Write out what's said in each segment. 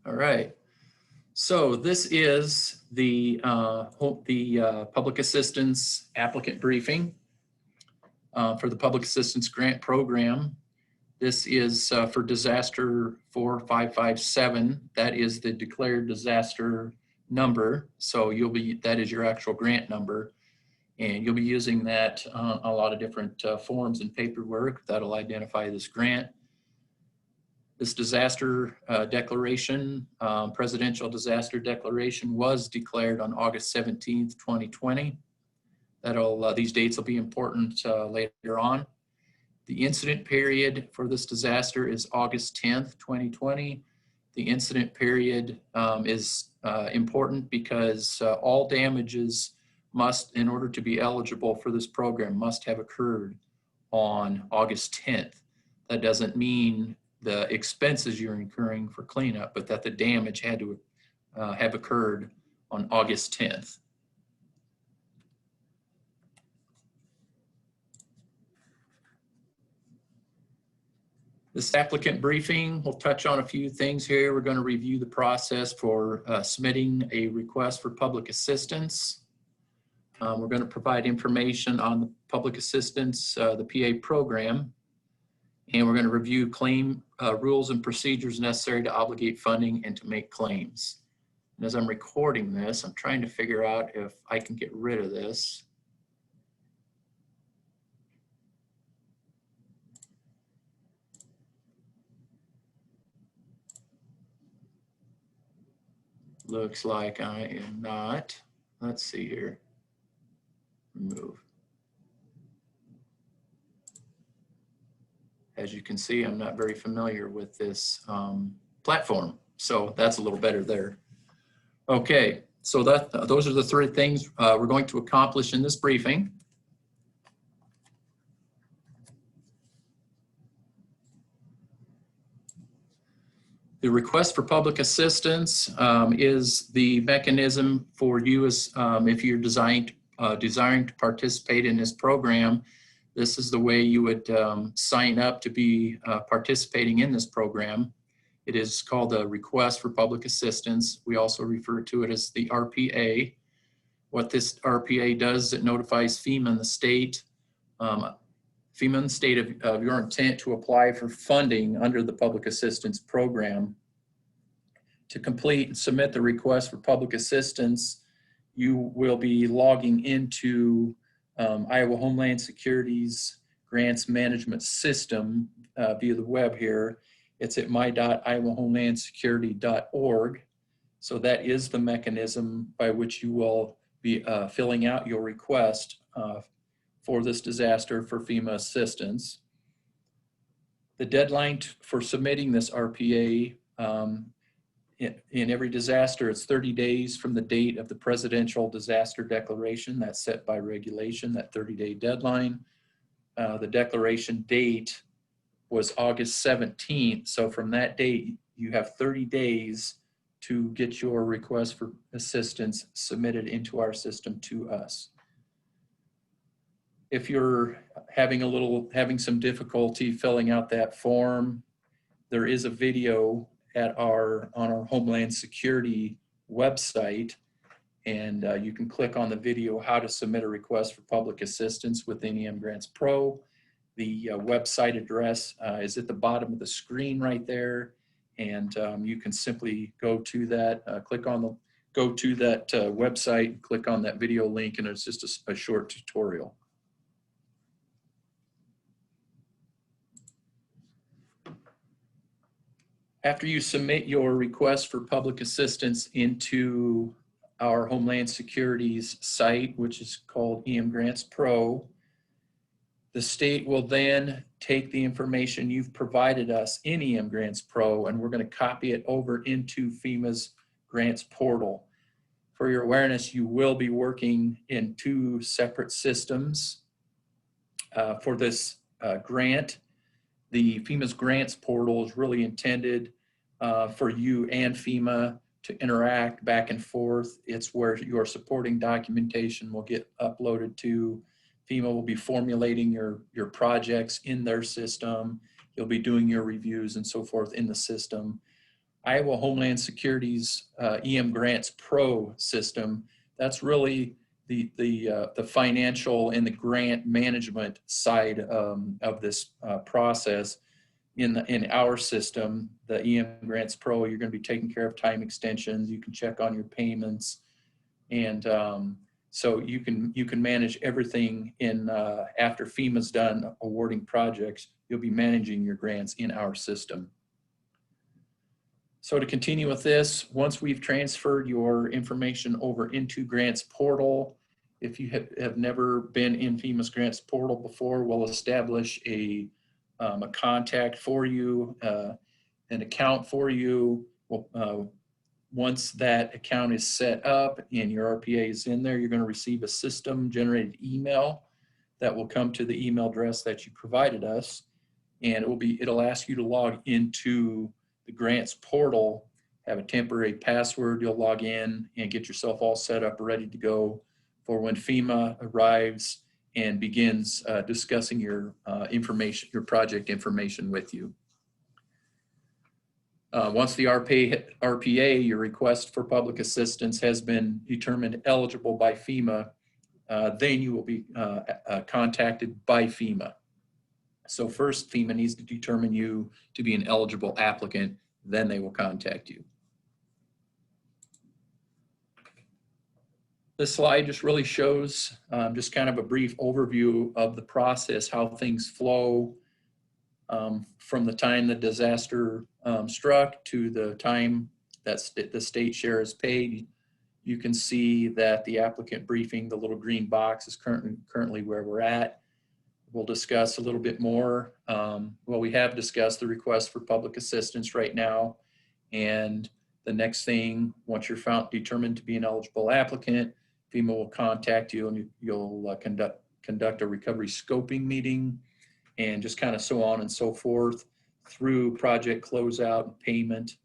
All right. So this is the public assistance applicant briefing for the public assistance grant program. This is for disaster 4557. That is the declared disaster number. So that is your actual grant number. And you'll be using that on a lot of different forms and paperwork that'll identify this grant. This disaster declaration, presidential disaster declaration, was declared on August 17th, 2020. These dates will be important later on. The incident period for this disaster is August 10th, 2020. The incident period is important because all damages must, in order to be eligible for this program, must have occurred on August 10th. That doesn't mean the expenses you're incurring for cleanup, but that the damage had to have occurred on August 10th. This applicant briefing, we'll touch on a few things here. We're going to review the process for submitting a request for public assistance. We're going to provide information on the public assistance, the PA program, and we're going to review claim rules and procedures necessary to obligate funding and to make claims. And as I'm recording this, I'm trying to figure out if I can get rid of this. Looks like I am not. Let's see here. Remove. As you can see, I'm not very familiar with this platform, so that's a little better there. Okay, so those are the three things we're going to accomplish in this briefing. The request for public assistance is the mechanism for you as if you're desiring to participate in this program. This is the way you would sign up to be participating in this program. It is called a request for public assistance. We also refer to it as the RPA. What this RPA does is it notifies FEMA and the state, of your intent to apply for funding under the public assistance program. To complete and submit the request for public assistance, you will be logging into Iowa Homeland Security's grants management system via the web here. It's at my.iowahomelandsecurity.org. So that is the mechanism by which you will be filling out your request for this disaster for FEMA assistance. The deadline for submitting this RPA in every disaster, it's 30 days from the date of the presidential disaster declaration. That's set by regulation, that 30-day deadline. The declaration date was August 17th. So from that date, you have 30 days to get your request for assistance submitted into our system to us. If you're having some difficulty filling out that form, there is a video on our Homeland Security website, and you can click on the video, How to Submit a Request for Public Assistance with EM Grants Pro. The website address is at the bottom of the screen right there, and you can simply go to that, go to that website, click on that video link, and it's just a short tutorial. After you submit your request for public assistance into our Homeland Security's site, which is called EM Grants Pro, the state will then take the information you've provided us in EM Grants Pro, and we're going to copy it over into FEMA's grants portal. For your awareness, you will be working in two separate systems for this grant. The FEMA's grants portal is really intended for you and FEMA to interact back and forth. It's where your supporting documentation will get uploaded to. FEMA will be formulating your projects in their system. You'll be doing your reviews and so forth in the system. Iowa Homeland Security's EM Grants Pro system. That's really the financial and the grant management side of this process. In our system, the EM Grants Pro, you're going to be taking care of time extensions. You can check on your payments, and so you can manage everything in after FEMA's done awarding projects. You'll be managing your grants in our system. So to continue with this, once we've transferred your information over into Grants Portal, if you have never been in FEMA's Grants Portal before, we'll establish a contact for you, an account for you. Once that account is set up and your RPA is in there, you're going to receive a system-generated email that will come to the email address that you provided us, and it'll ask you to log into the Grants Portal, have a temporary password. You'll log in and get yourself all set up, ready to go for when FEMA arrives and begins discussing your information, your project information with you. Once the RPA, your request for public assistance, has been determined eligible by FEMA, then you will be contacted by FEMA. So first, FEMA needs to determine you to be an eligible applicant, then they will contact you. This slide just really shows just kind of a brief overview of the process, how things flow from the time the disaster struck to the time that the state share is paid. You can see that the applicant briefing, the little green box, is currently where we're at. We'll discuss a little bit more. Well, we have discussed the request for public assistance right now. And the next thing, once you're determined to be an eligible applicant, FEMA will contact you and you'll conduct a recovery scoping meeting, and just kind of so on and so forth through project closeout and payment.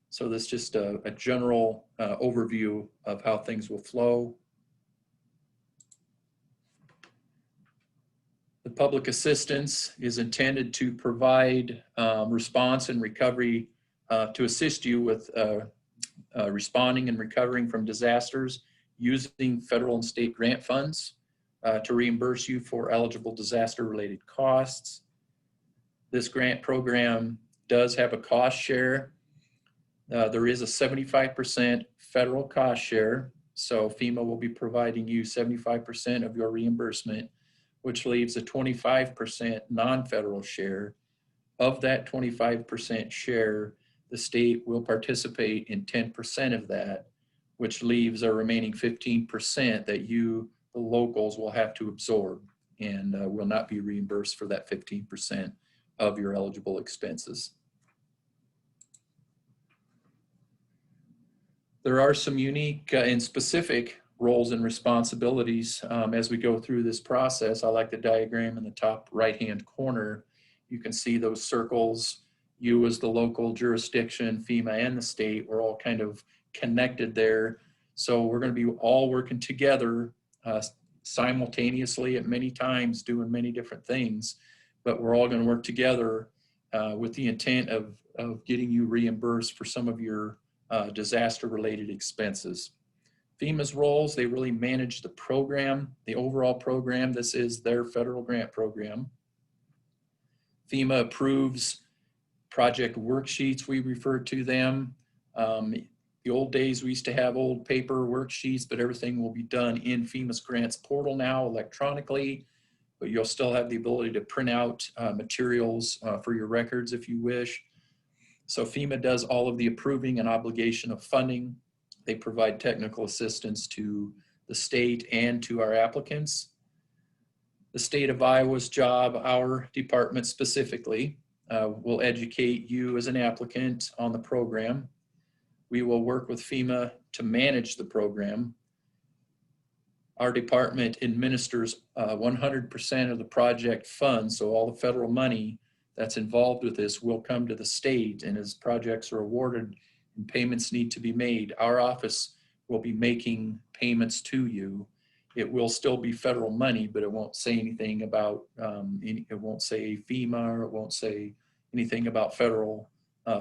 So this is just a general overview of how things will flow. The public assistance is intended to provide response and recovery to assist you with responding and recovering from disasters using federal and state grant funds to reimburse you for eligible disaster-related costs. This grant program does have a cost share. There is a 75% federal cost share, so FEMA will be providing you 75% of your reimbursement, which leaves a 25% non-federal share. Of that 25% share, the state will participate in 10% of that, which leaves a remaining 15% that you, the locals, will have to absorb, and will not be reimbursed for that 15% of your eligible expenses. There are some unique and specific roles and responsibilities as we go through this process. I like the diagram in the top right-hand corner. You can see those circles. You as the local jurisdiction, FEMA and the state, we're all kind of connected there. So we're going to be all working together simultaneously at many times, doing many different things, but we're all going to work together with the intent of getting you reimbursed for some of your disaster-related expenses. FEMA's roles, they really manage the program, the overall program. This is their federal grant program. FEMA approves project worksheets, we refer to them. The old days, we used to have old paper worksheets, but everything will be done in FEMA's Grants Portal now electronically, but you'll still have the ability to print out materials for your records if you wish. So FEMA does all of the approving and obligation of funding. They provide technical assistance to the state and to our applicants. The state of Iowa's job, our department specifically, will educate you as an applicant on the program. We will work with FEMA to manage the program. Our department administers 100% of the project funds, so all the federal money that's involved with this will come to the state, and as projects are awarded and payments need to be made, our office will be making payments to you. It will still be federal money, but it won't say anything about, it won't say FEMA, or it won't say anything about federal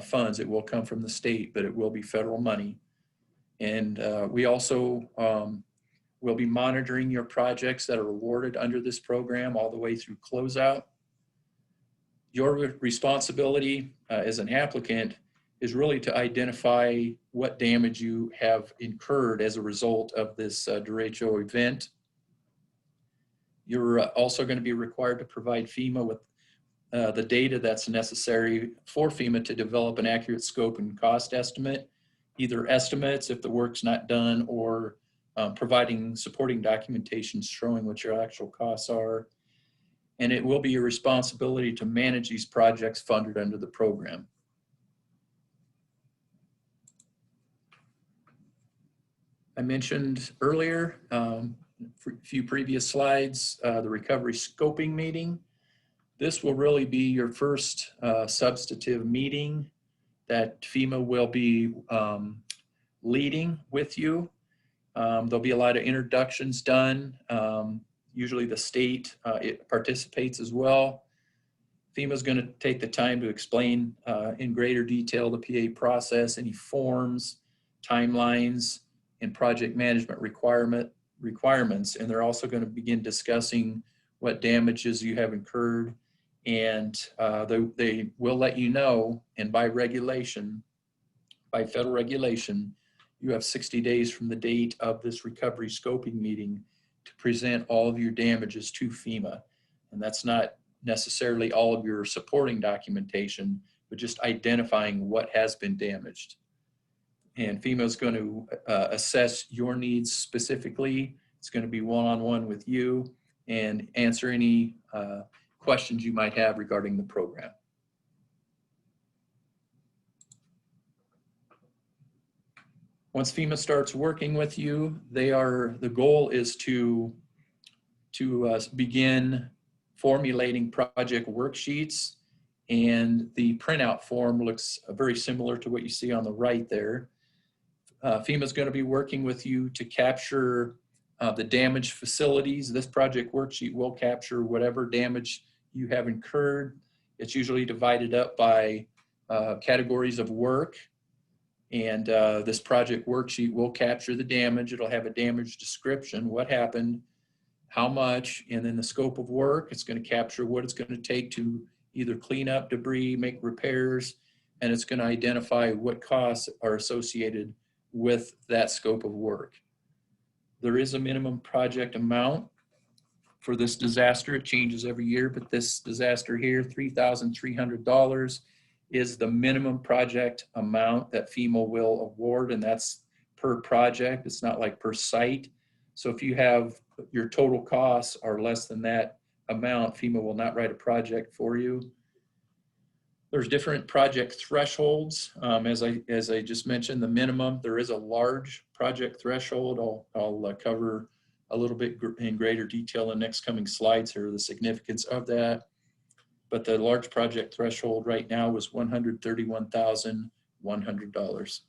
funds. It will come from the state, but it will be federal money. And we also will be monitoring your projects that are awarded under this program all the way through closeout. Your responsibility as an applicant is really to identify what damage you have incurred as a result of this derecho event. You're also going to be required to provide FEMA with the data that's necessary for FEMA to develop an accurate scope and cost estimate, either estimates if the work's not done, or providing supporting documentation showing what your actual costs are. And it will be your responsibility to manage these projects funded under the program. I mentioned earlier, a few previous slides, the recovery scoping meeting. This will really be your first substantive meeting that FEMA will be leading with you. There'll be a lot of introductions done. Usually the state it participates as well. FEMA is going to take the time to explain in greater detail the PA process, any forms, timelines, and project management requirements. And they're also going to begin discussing what damages you have incurred. And they will let you know, and by regulation, by federal regulation, you have 60 days from the date of this recovery scoping meeting to present all of your damages to FEMA. And that's not necessarily all of your supporting documentation, but just identifying what has been damaged. And FEMA is going to assess your needs specifically. It's going to be one-on-one with you and answer any questions you might have regarding the program. Once FEMA starts working with you, the goal is to begin formulating project worksheets, and the printout form looks very similar to what you see on the right there. FEMA is going to be working with you to capture the damaged facilities. This project worksheet will capture whatever damage you have incurred. It's usually divided up by categories of work. And this project worksheet will capture the damage. It'll have a damage description, what happened, how much, and then the scope of work. It's going to capture what it's going to take to either clean up debris, make repairs, and it's going to identify what costs are associated with that scope of work. There is a minimum project amount for this disaster. It changes every year, but this disaster here, $3,300, is the minimum project amount that FEMA will award, and that's per project. It's not like per site. So if you have your total costs are less than that amount, FEMA will not write a project for you. There's different project thresholds. As I just mentioned, the minimum, there is a large project threshold. I'll cover a little bit in greater detail in next coming slides here, the significance of that. But the large project threshold right now was $131,100.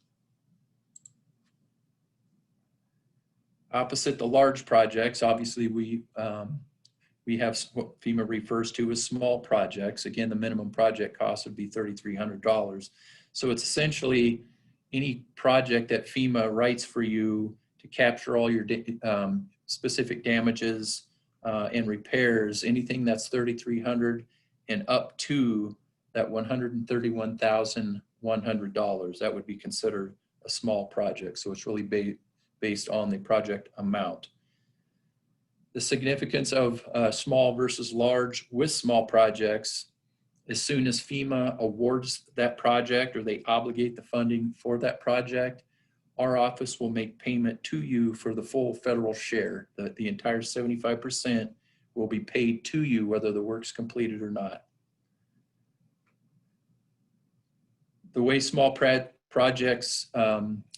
Opposite the large projects, obviously we have what FEMA refers to as small projects. Again, the minimum project cost would be $3,300. So it's essentially any project that FEMA writes for you to capture all your specific damages and repairs, anything that's $3,300 and up to that $131,100, that would be considered a small project. So it's really based on the project amount. The significance of small versus large with small projects, as soon as FEMA awards that project or they obligate the funding for that project, our office will make payment to you for the full federal share. The entire 75% will be paid to you whether the work's completed or not. The way small projects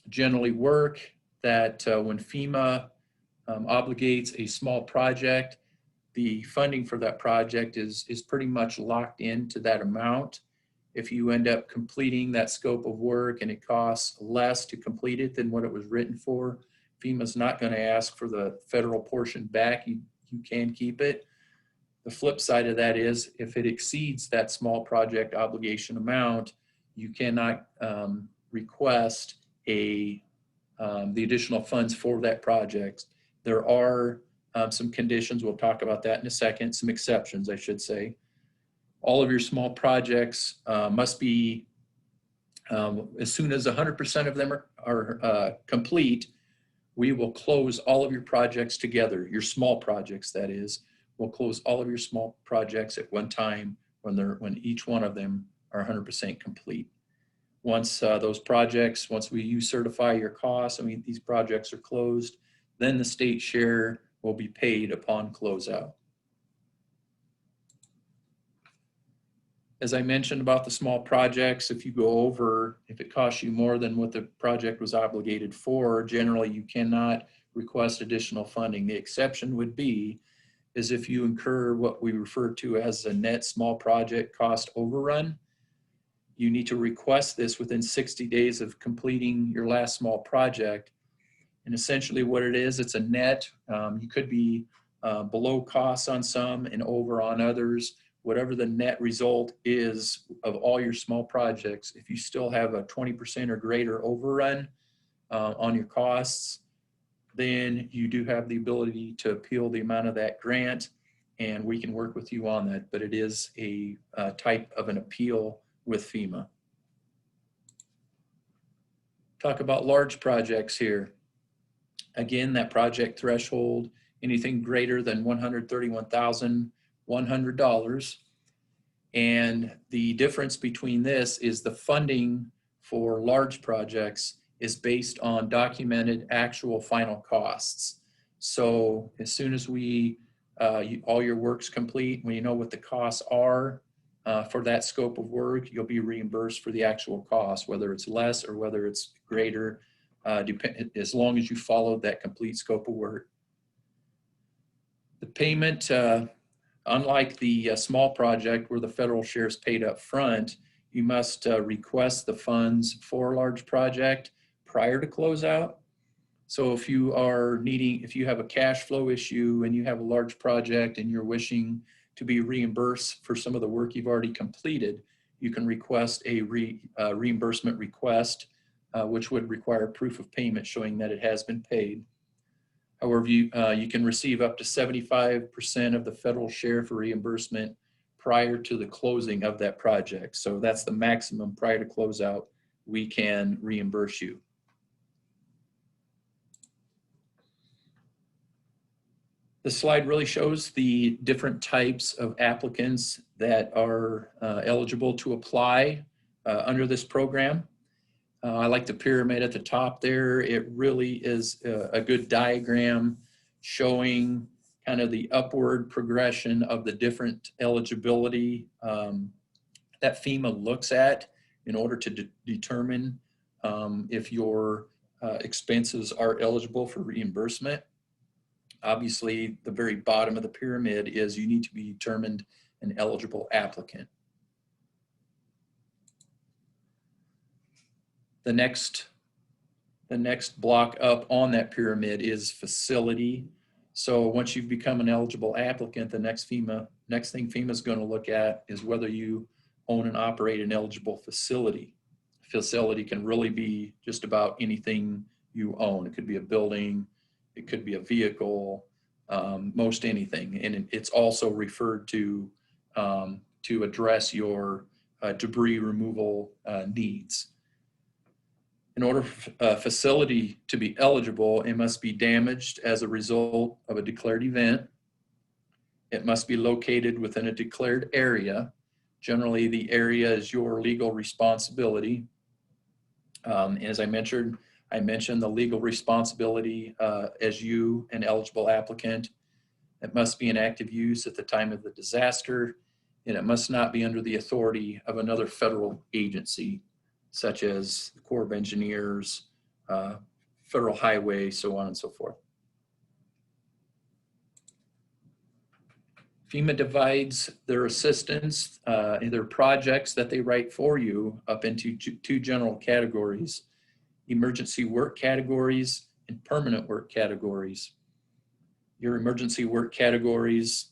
generally work, that when FEMA obligates a small project, the funding for that project is pretty much locked into that amount. If you end up completing that scope of work and it costs less to complete it than what it was written for, FEMA's not going to ask for the federal portion back. You can keep it. The flip side of that is if it exceeds that small project obligation amount, you cannot request the additional funds for that project. There are some conditions, we'll talk about that in a second, some exceptions, I should say. All of your small projects must be, as soon as 100% of them are complete, we will close all of your projects together, your small projects, that is. We'll close all of your small projects at one time when each one of them are 100% complete. Once once you certify your costs, these projects are closed, then the state share will be paid upon closeout. As I mentioned about the small projects, if it costs you more than what the project was obligated for, generally you cannot request additional funding. The exception would be is if you incur what we refer to as a net small project cost overrun. You need to request this within 60 days of completing your last small project. And essentially what it is, it's a net. You could be below costs on some and over on others. Whatever the net result is of all your small projects, if you still have a 20% or greater overrun on your costs, then you do have the ability to appeal the amount of that grant, and we can work with you on that. But it is a type of an appeal with FEMA. Talk about large projects here. Again, that project threshold, anything greater than $131,100. And the difference between this is the funding for large projects is based on documented actual final costs. So as soon as all your work's complete, when you know what the costs are for that scope of work, you'll be reimbursed for the actual cost, whether it's less or whether it's greater, as long as you followed that complete scope of work. The payment, unlike the small project where the federal share is paid up front, you must request the funds for a large project prior to closeout. So if you have a cash flow issue and you have a large project and you're wishing to be reimbursed for some of the work you've already completed, you can request a reimbursement request, which would require proof of payment showing that it has been paid. However, you can receive up to 75% of the federal share for reimbursement prior to the closing of that project. So that's the maximum prior to closeout we can reimburse you. This slide really shows the different types of applicants that are eligible to apply under this program. I like the pyramid at the top there. It really is a good diagram showing kind of the upward progression of the different eligibility that FEMA looks at in order to determine if your expenses are eligible for reimbursement. Obviously, the very bottom of the pyramid is you need to be determined an eligible applicant. The next block up on that pyramid is facility. So once you've become an eligible applicant, the next thing FEMA is going to look at is whether you own and operate an eligible facility. Facility can really be just about anything you own. It could be a building, it could be a vehicle, most anything. And it's also referred to address your debris removal needs. In order for a facility to be eligible, it must be damaged as a result of a declared event. It must be located within a declared area. Generally, the area is your legal responsibility. As I mentioned the legal responsibility as you, an eligible applicant. It must be in active use at the time of the disaster, and it must not be under the authority of another federal agency, such as the Corps of Engineers, Federal Highway, so on and so forth. FEMA divides their assistance in their projects that they write for you up into two general categories: emergency work categories and permanent work categories. Your emergency work categories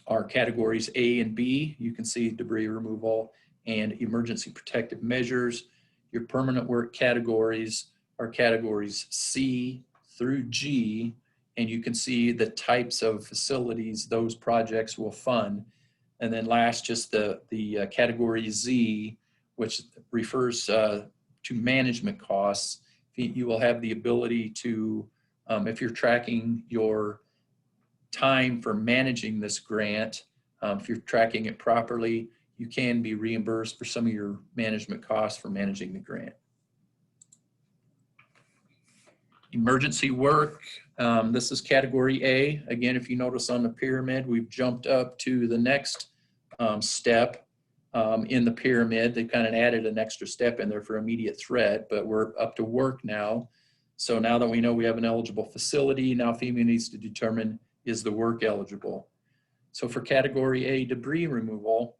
are categories A and B. You can see debris removal and emergency protective measures. Your permanent work categories are categories C through G, and you can see the types of facilities those projects will fund. And then last, just the category Z, which refers to management costs. You will have the ability to, if you're tracking your time for managing this grant, if you're tracking it properly, you can be reimbursed for some of your management costs for managing the grant. Emergency work, this is category A. Again, if you notice on the pyramid, we've jumped up to the next step in the pyramid. They kind of added an extra step in there for immediate threat, but we're up to work now. So now that we know we have an eligible facility, now FEMA needs to determine, is the work eligible? So for category A, debris removal,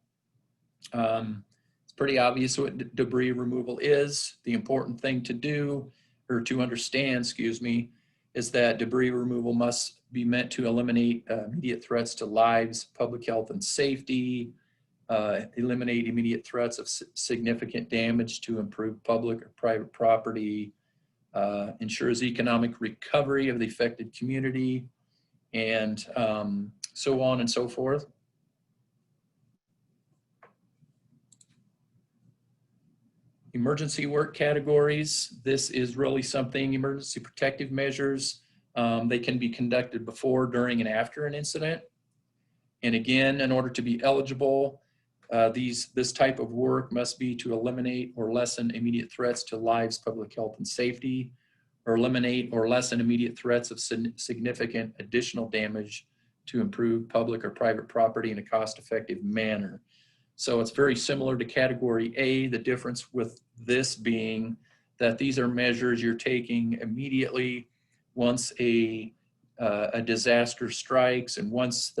it's pretty obvious what debris removal is. The important thing to do, or to understand, excuse me, is that debris removal must be meant to eliminate immediate threats to lives, public health and safety, eliminate immediate threats of significant damage to improve public or private property, ensures economic recovery of the affected community, and so on and so forth. Emergency work categories. This is really something, emergency protective measures. They can be conducted before, during, and after an incident. And again, in order to be eligible, this type of work must be to eliminate or lessen immediate threats to lives, public health, and safety, or eliminate or lessen immediate threats of significant additional damage to improve public or private property in a cost-effective manner. So it's very similar to category A, the difference with this being that these are measures you're taking immediately once a disaster strikes, and once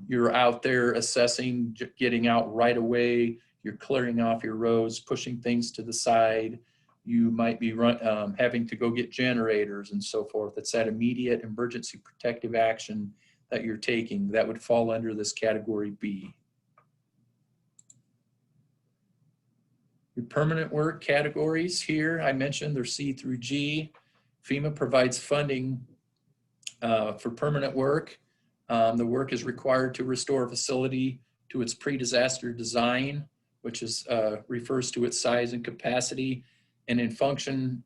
you're out there assessing, getting out right away, you're clearing off your roads, pushing things to the side. You might be having to go get generators and so forth. It's that immediate emergency protective action that you're taking that would fall under this category B. Your permanent work categories here, I mentioned they're C through G. FEMA provides funding for permanent work. The work is required to restore a facility to its pre-disaster design, which is refers to its size and capacity, and in function,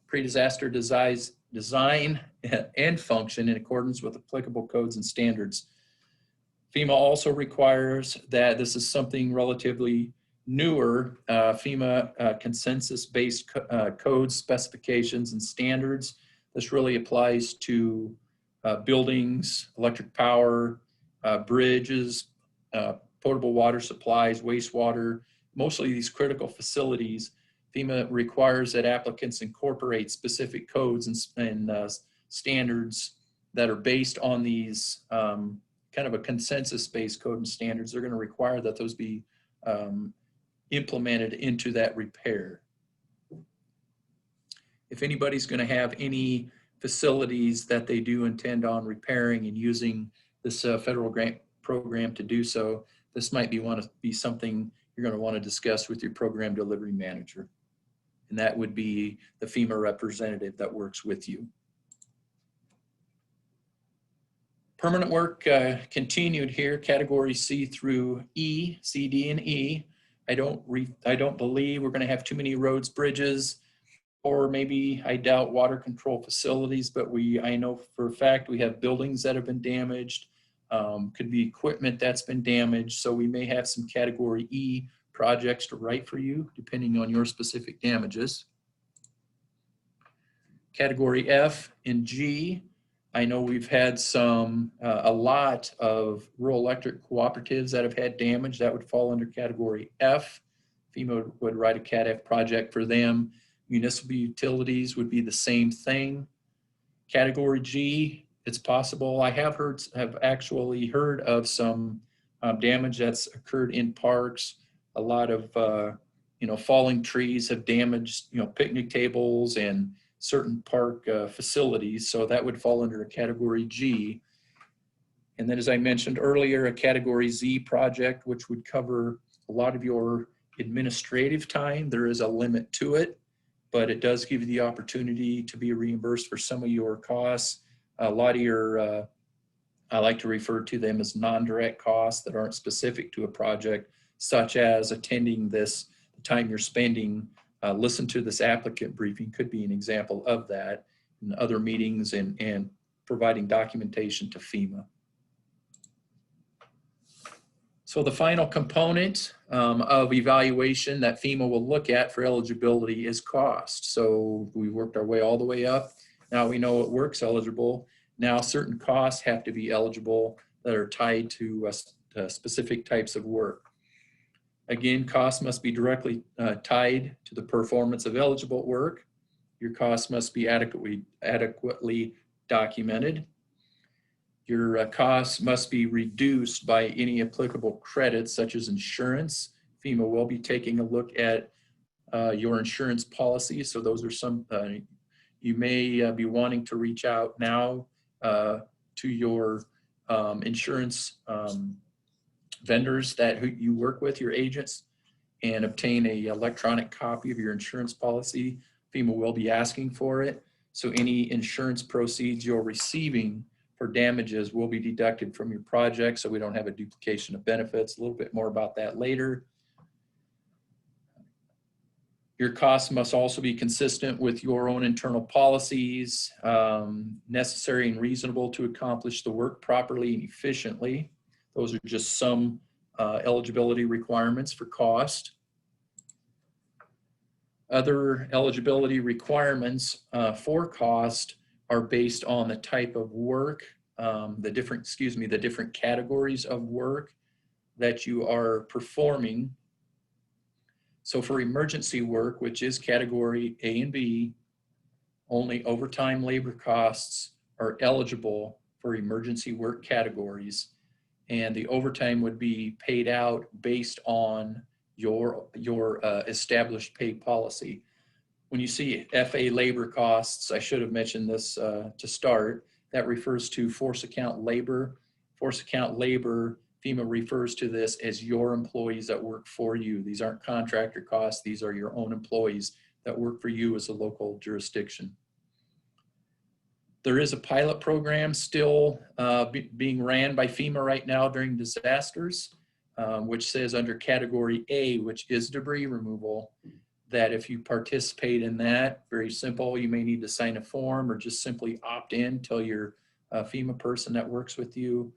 pre-disaster design and function in accordance with applicable codes and standards. FEMA also requires that, this is something relatively newer, FEMA consensus-based codes, specifications, and standards. This really applies to buildings, electric power, bridges, potable water supplies, wastewater, mostly these critical facilities. FEMA requires that applicants incorporate specific codes and standards that are based on these kind of a consensus-based code and standards. They're going to require that those be implemented into that repair. If anybody's going to have any facilities that they do intend on repairing and using this federal grant program to do so, this might be something you're going to want to discuss with your program delivery manager. And that would be the FEMA representative that works with you. Permanent work continued here, category C through E, C, D, and E. I don't believe we're going to have too many roads, bridges, or maybe I doubt water control facilities, but I know for a fact we have buildings that have been damaged, could be equipment that's been damaged. So we may have some category E projects to write for you, depending on your specific damages. Category F and G, I know we've had a lot of rural electric cooperatives that have had damage. That would fall under category F. FEMA would write a Cat F project for them. Municipal utilities would be the same thing. Category G, it's possible. I have actually heard of some damage that's occurred in parks. A lot of falling trees have damaged picnic tables and certain park facilities, so that would fall under a category G. And then, as I mentioned earlier, a Category Z project, which would cover a lot of your administrative time. There is a limit to it, but it does give you the opportunity to be reimbursed for some of your costs. A lot of your, I like to refer to them as non-direct costs that aren't specific to a project, such as attending this, the time you're spending, listen to this applicant briefing could be an example of that, and other meetings and providing documentation to FEMA. So the final component of evaluation that FEMA will look at for eligibility is cost. So we worked our way all the way up. Now we know what works eligible. Now certain costs have to be eligible that are tied to specific types of work. Again, costs must be directly tied to the performance of eligible work. Your costs must be adequately documented. Your costs must be reduced by any applicable credits, such as insurance. FEMA will be taking a look at your insurance policy. So those are some, you may be wanting to reach out now to your insurance vendors that you work with, your agents, and obtain an electronic copy of your insurance policy. FEMA will be asking for it. So any insurance proceeds you're receiving for damages will be deducted from your project, so we don't have a duplication of benefits. A little bit more about that later. Your costs must also be consistent with your own internal policies, necessary and reasonable to accomplish the work properly and efficiently. Those are just some eligibility requirements for cost. Other eligibility requirements for cost are based on the type of work, the different categories of work that you are performing. So for emergency work, which is category A and B, only overtime labor costs are eligible for emergency work categories, and the overtime would be paid out based on your established pay policy. When you see FA labor costs, I should have mentioned this to start, that refers to force account labor. Force account labor, FEMA refers to this as your employees that work for you. These aren't contractor costs, these are your own employees that work for you as a local jurisdiction. There is a pilot program still being ran by FEMA right now during disasters, which says under category A, which is debris removal, that if you participate in that, very simple, you may need to sign a form or just simply opt in, tell your FEMA person that works with you.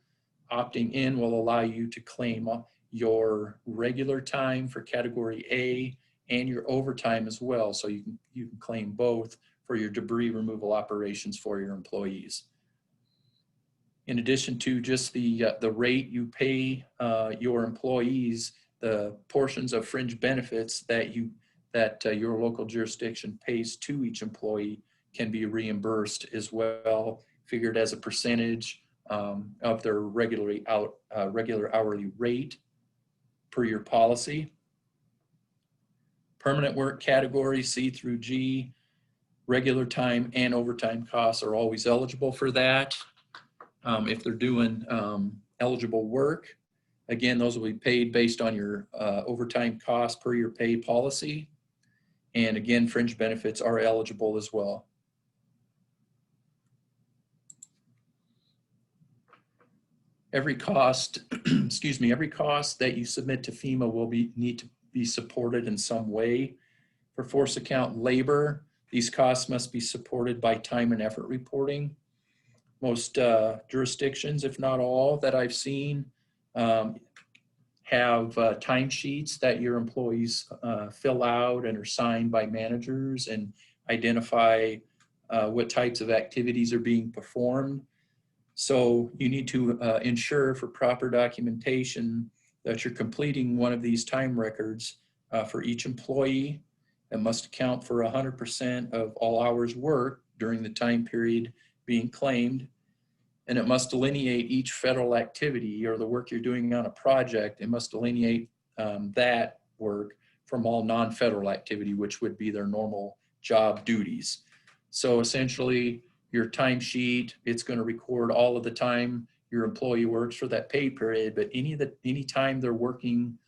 Opting in will allow you to claim your regular time for category A and your overtime as well. So you can claim both for your debris removal operations for your employees. In addition to just the rate you pay your employees, the portions of fringe benefits that your local jurisdiction pays to each employee can be reimbursed as well, figured as a percentage of their regular hourly rate per your policy. Permanent work category C through G, regular time and overtime costs are always eligible for that. If they're doing eligible work, again, those will be paid based on your overtime cost per your pay policy. And again, fringe benefits are eligible as well. Every cost, every cost that you submit to FEMA will need to be supported in some way. For force account labor, these costs must be supported by time and effort reporting. Most jurisdictions, if not all that I've seen, have timesheets that your employees fill out and are signed by managers and identify what types of activities are being performed. So you need to ensure for proper documentation that you're completing one of these time records for each employee and must account for 100% of all hours worked during the time period being claimed. And it must delineate each federal activity or the work you're doing on a project. It must delineate that work from all non-federal activity, which would be their normal job duties. So essentially, your timesheet, it's going to record all of the time your employee works for that pay period, but any time they're working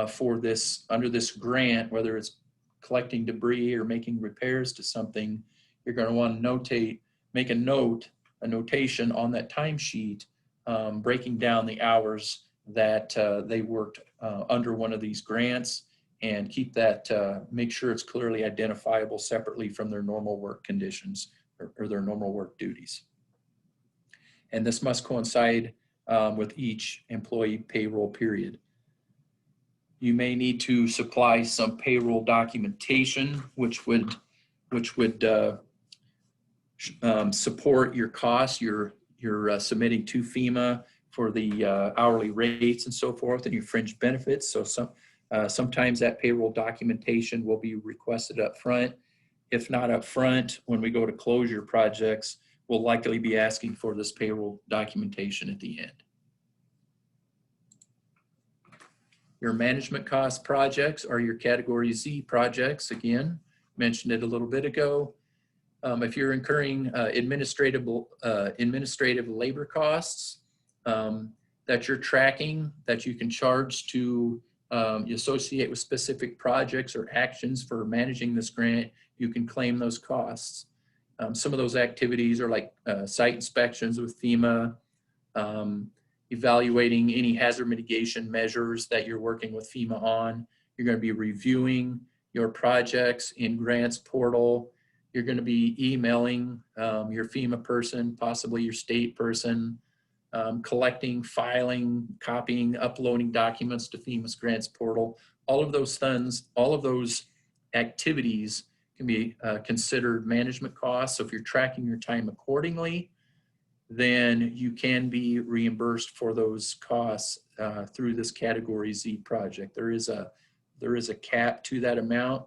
for this, under this grant, whether it's collecting debris or making repairs to something, you're going to want to make a notation on that timesheet, breaking down the hours that they worked under one of these grants, and keep that, make sure it's clearly identifiable separately from their normal work conditions or their normal work duties. And this must coincide with each employee payroll period. You may need to supply some payroll documentation, which would support your costs. You're submitting to FEMA for the hourly rates and so forth, and your fringe benefits. So sometimes that payroll documentation will be requested up front. If not up front, when we go to close your projects, we'll likely be asking for this payroll documentation at the end. Your management cost projects are your Category Z projects. Again, mentioned it a little bit ago. If you're incurring administrative labor costs that you're tracking, that you can charge to associate with specific projects or actions for managing this grant, you can claim those costs. Some of those activities are like site inspections with FEMA, evaluating any hazard mitigation measures that you're working with FEMA on. You're going to be reviewing your projects in grants portal. You're going to be emailing your FEMA person, possibly your state person, collecting, filing, copying, uploading documents to FEMA's grants portal. All of those things, all of those activities can be considered management costs. So if you're tracking your time accordingly, then you can be reimbursed for those costs through this Category Z project. There is a cap to that amount,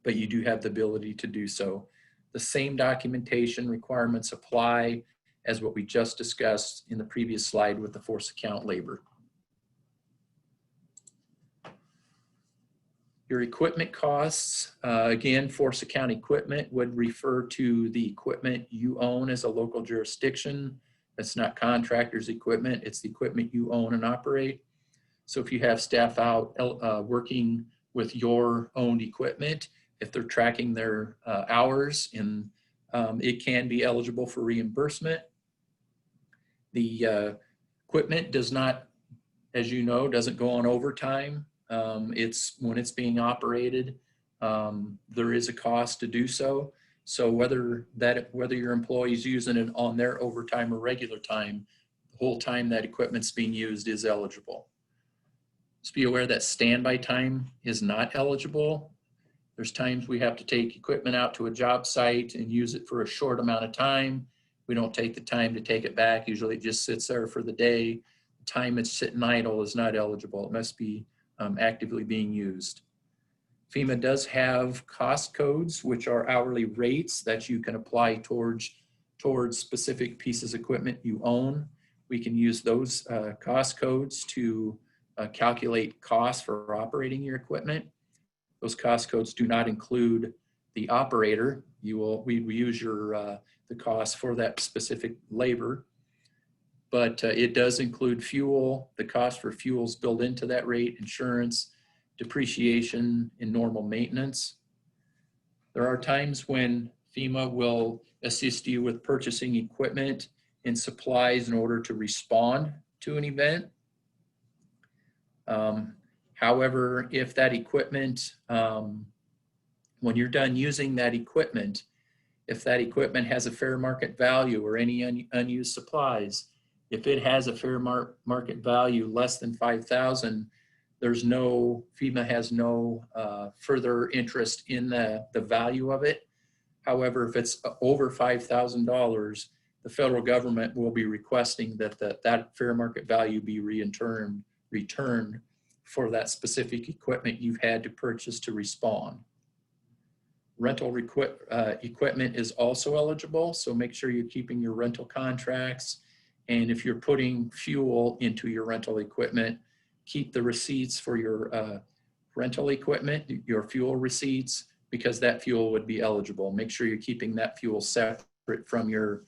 but you do have the ability to do so. The same documentation requirements apply as what we just discussed in the previous slide with the force account labor. Your equipment costs, again, force account equipment would refer to the equipment you own as a local jurisdiction. It's not contractors' equipment, it's the equipment you own and operate. So if you have staff out working with your owned equipment, if they're tracking their hours, it can be eligible for reimbursement. The equipment does not, as you know, doesn't go on overtime. It's when it's being operated, there is a cost to do so. So whether your employee's using it on their overtime or regular time, the whole time that equipment's being used is eligible. Just be aware that standby time is not eligible. There's times we have to take equipment out to a job site and use it for a short amount of time. We don't take the time to take it back. Usually it just sits there for the day. The time it's sitting idle is not eligible. It must be actively being used. FEMA does have cost codes, which are hourly rates that you can apply towards specific pieces of equipment you own. We can use those cost codes to calculate costs for operating your equipment. Those cost codes do not include the operator. We use the cost for that specific labor, but it does include fuel. The cost for fuel is built into that rate, insurance, depreciation, and normal maintenance. There are times when FEMA will assist you with purchasing equipment and supplies in order to respond to an event. However, if that equipment, when you're done using that equipment, if that equipment has a fair market value or any unused supplies, if it has a fair market value less than $5,000, FEMA has no further interest in the value of it. However, if it's over $5,000, the federal government will be requesting that fair market value be returned for that specific equipment you've had to purchase to respond. Rental equipment is also eligible, so make sure you're keeping your rental contracts. And if you're putting fuel into your rental equipment, keep the receipts for your rental equipment, your fuel receipts, because that fuel would be eligible. Make sure you're keeping that fuel separate from your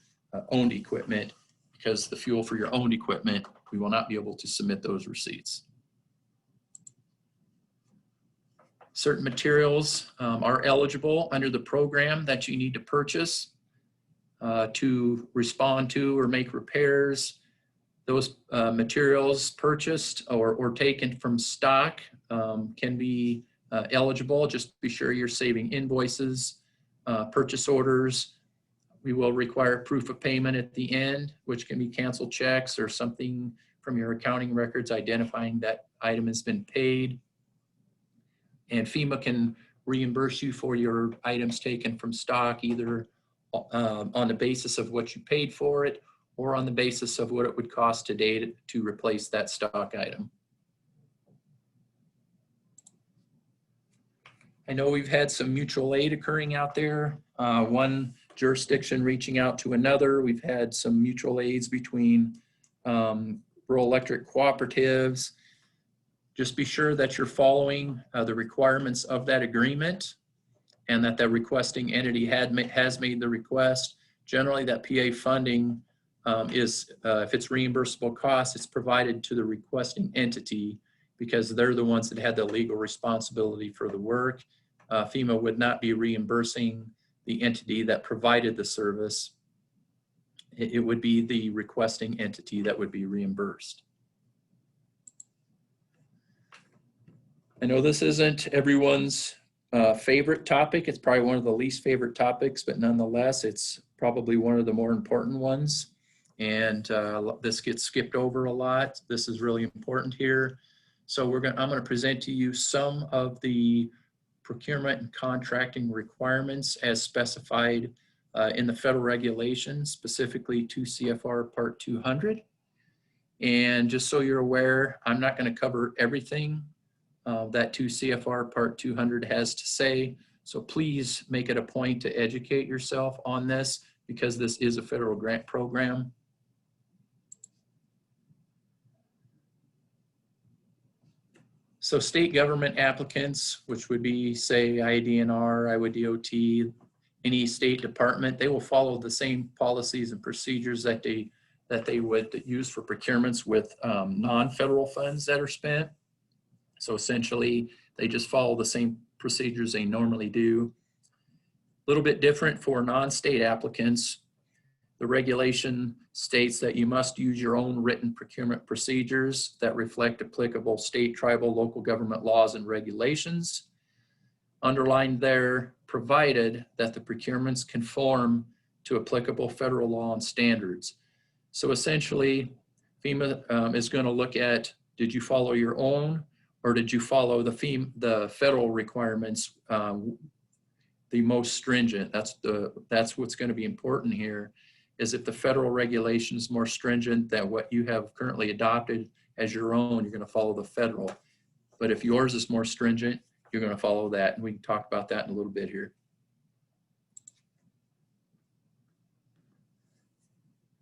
owned equipment because the fuel for your owned equipment, we will not be able to submit those receipts. Certain materials are eligible under the program that you need to purchase to respond to or make repairs. Those materials purchased or taken from stock can be eligible. Just be sure you're saving invoices, purchase orders. We will require proof of payment at the end, which can be canceled checks or something from your accounting records identifying that item has been paid. And FEMA can reimburse you for your items taken from stock, either on the basis of what you paid for it or on the basis of what it would cost today to replace that stock item. I know we've had some mutual aid occurring out there. One jurisdiction reaching out to another. We've had some mutual aids between rural electric cooperatives. Just be sure that you're following the requirements of that agreement and that the requesting entity has made the request. Generally, that PA funding is, if it's reimbursable costs, it's provided to the requesting entity because they're the ones that had the legal responsibility for the work. FEMA would not be reimbursing the entity that provided the service. It would be the requesting entity that would be reimbursed. I know this isn't everyone's favorite topic. It's probably one of the least favorite topics, but nonetheless, it's probably one of the more important ones. And this gets skipped over a lot. This is really important here. So I'm going to present to you some of the procurement and contracting requirements as specified in the federal regulations, specifically 2 CFR Part 200. And just so you're aware, I'm not going to cover everything that 2 CFR Part 200 has to say. So please make it a point to educate yourself on this because this is a federal grant program. So state government applicants, which would be, say, IDNR, Iowa DOT, any state department, they will follow the same policies and procedures that they would use for procurements with non-federal funds that are spent. So essentially, they just follow the same procedures they normally do. A little bit different for non-state applicants. The regulation states that you must use your own written procurement procedures that reflect applicable state, tribal, local government laws and regulations. Underlined there, provided that the procurements conform to applicable federal law and standards. So essentially, FEMA is going to look at, did you follow your own or did you follow the federal requirements, the most stringent? That's what's going to be important here, is if the federal regulation is more stringent than what you have currently adopted as your own, you're going to follow the federal. But if yours is more stringent, you're going to follow that. And we can talk about that in a little bit here.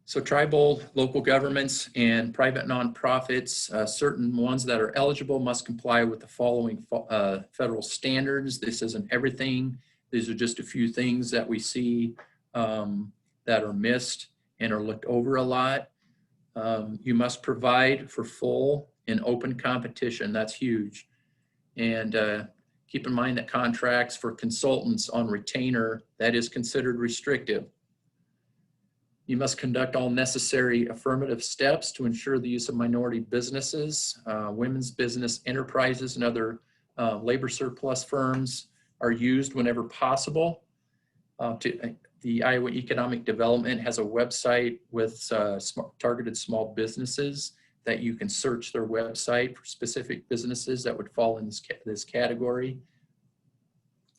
So tribal, local governments, and private nonprofits, certain ones that are eligible must comply with the following federal standards. This isn't everything. These are just a few things that we see that are missed and are looked over a lot. You must provide for full and open competition. That's huge. And keep in mind that contracts for consultants on retainer, that is considered restrictive. You must conduct all necessary affirmative steps to ensure the use of minority businesses, women's business enterprises, and other labor surplus firms are used whenever possible. The Iowa Economic Development has a website with targeted small businesses that you can search their website for specific businesses that would fall in this category.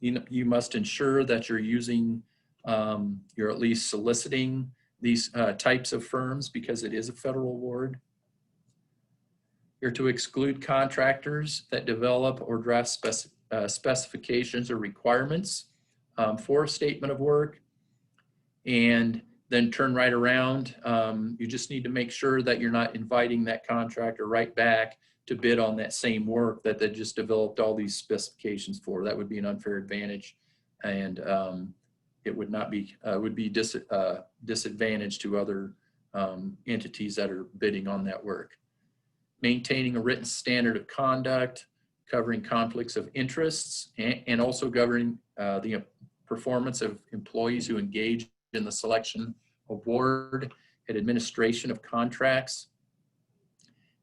You must ensure that you're using, you're at least soliciting these types of firms because it is a federal award. You're to exclude contractors that develop or draft specifications or requirements for a statement of work, and then turn right around. You just need to make sure that you're not inviting that contractor right back to bid on that same work that they just developed all these specifications for. That would be an unfair advantage, and it would not be, would be disadvantage to other entities that are bidding on that work. Maintaining a written standard of conduct, covering conflicts of interests, and also governing the performance of employees who engage in the selection, award, and administration of contracts,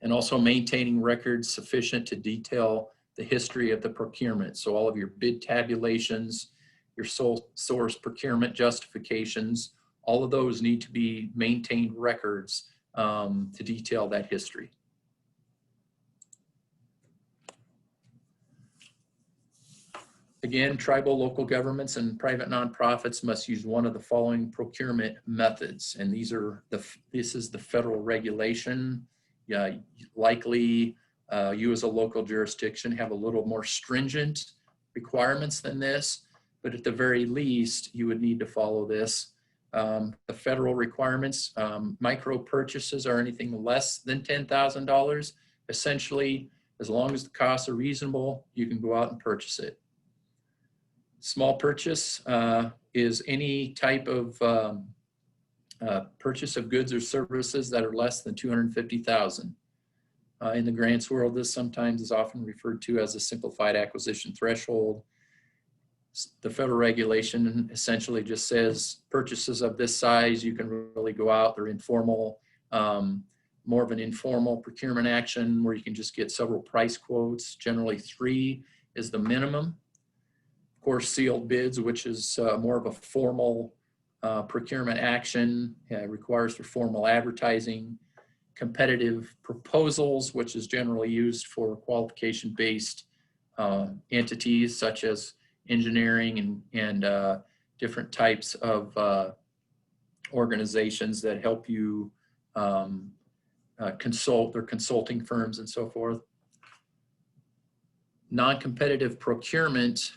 and also maintaining records sufficient to detail the history of the procurement. So all of your bid tabulations, your sole source procurement justifications, all of those need to be maintained records to detail that history. Again, tribal local governments and private nonprofits must use one of the following procurement methods. And this is the federal regulation. Likely you as a local jurisdiction have a little more stringent requirements than this, but at the very least, you would need to follow this. The federal requirements, micro purchases are anything less than $10,000. Essentially, as long as the costs are reasonable, you can go out and purchase it. Small purchase is any type of purchase of goods or services that are less than $250,000. In the grants world, this sometimes is often referred to as a simplified acquisition threshold. The federal regulation essentially just says purchases of this size, you can really go out. They're informal, more of an informal procurement action where you can just get several price quotes. Generally 3 is the minimum. Of course, sealed bids, which is more of a formal procurement action, requires for formal advertising. Competitive proposals, which is generally used for qualification-based entities such as engineering and different types of organizations that help you consult. They're consulting firms and so forth. Non-competitive procurement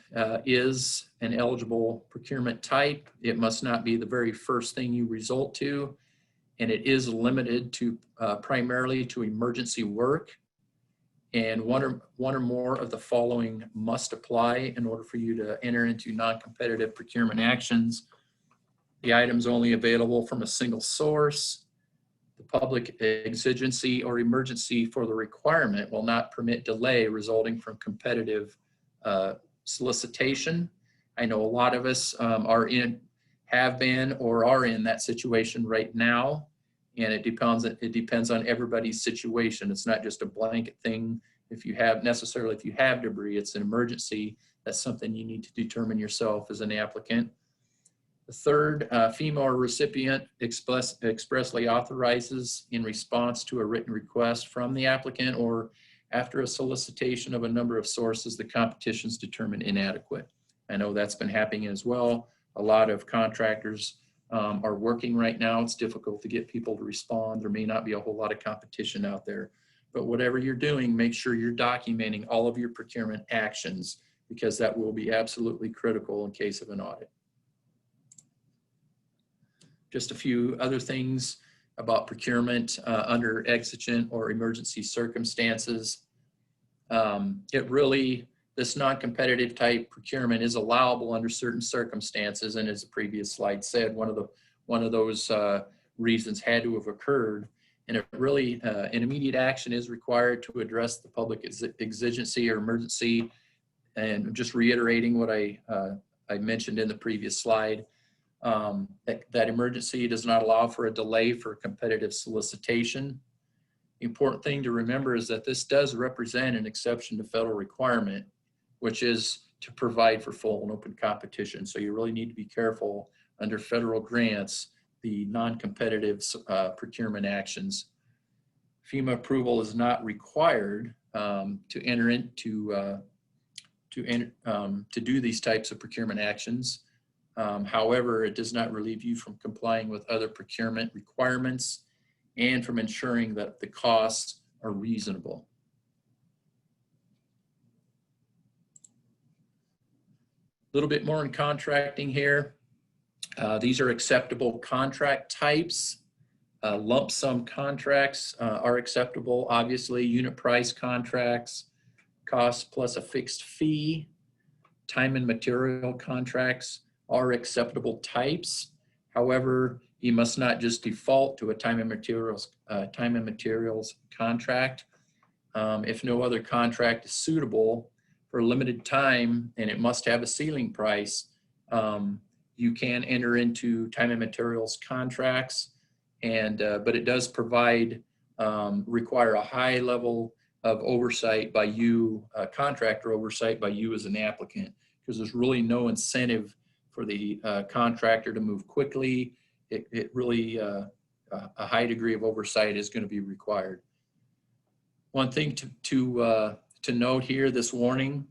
is an eligible procurement type. It must not be the very first thing you resort to, and it is limited to primarily to emergency work. And one or more of the following must apply in order for you to enter into non-competitive procurement actions. The items only available from a single source. The public exigency or emergency for the requirement will not permit delay resulting from competitive solicitation. I know a lot of us have been or are in that situation right now, and it depends on everybody's situation. It's not just a blanket thing. If you have debris, it's an emergency. That's something you need to determine yourself as an applicant. The third, FEMA or recipient expressly authorizes in response to a written request from the applicant or after a solicitation of a number of sources, the competition is determined inadequate. I know that's been happening as well. A lot of contractors are working right now. It's difficult to get people to respond. There may not be a whole lot of competition out there. But whatever you're doing, make sure you're documenting all of your procurement actions, because that will be absolutely critical in case of an audit. Just a few other things about procurement under exigent or emergency circumstances. This non-competitive type procurement is allowable under certain circumstances, and as the previous slide said, one of those reasons had to have occurred. And an immediate action is required to address the public exigency or emergency. And just reiterating what I mentioned in the previous slide. That emergency does not allow for a delay for competitive solicitation. The important thing to remember is that this does represent an exception to federal requirement, which is to provide for full and open competition. So you really need to be careful under federal grants, the non-competitive procurement actions. FEMA approval is not required to enter into to do these types of procurement actions. However, it does not relieve you from complying with other procurement requirements and from ensuring that the costs are reasonable. A little bit more in contracting here. These are acceptable contract types. Lump sum contracts are acceptable. Obviously, unit price contracts, cost plus a fixed fee. Time and material contracts are acceptable types. However, You must not just default to a time and materials contract. If no other contract is suitable for a limited time and it must have a ceiling price, you can enter into time and materials contracts, and but it does provide require a high level of oversight by you, contractor oversight by you as an applicant, because there's really no incentive for the contractor to move quickly. It really, a high degree of oversight is going to be required. One thing to note here, this warning,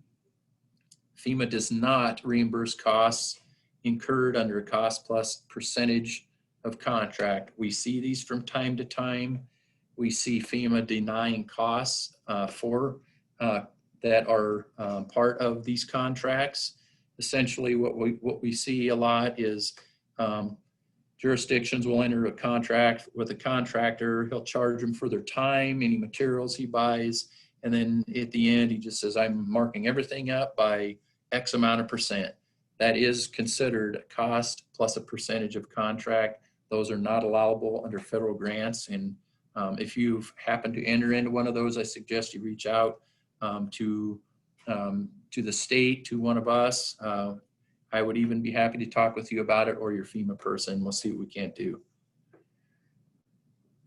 FEMA does not reimburse costs incurred under a cost plus percentage of contract. We see these from time to time. We see FEMA denying costs that are part of these contracts. Essentially, what we see a lot is jurisdictions will enter a contract with a contractor. He'll charge them for their time, any materials he buys, and then at the end he just says, I'm marking everything up by X amount of percent. That is considered a cost plus a percentage of contract. Those are not allowable under federal grants, and if you've happened to enter into one of those, I suggest you reach out to the state, to one of us. I would even be happy to talk with you about it, or your FEMA person. We'll see what we can't do.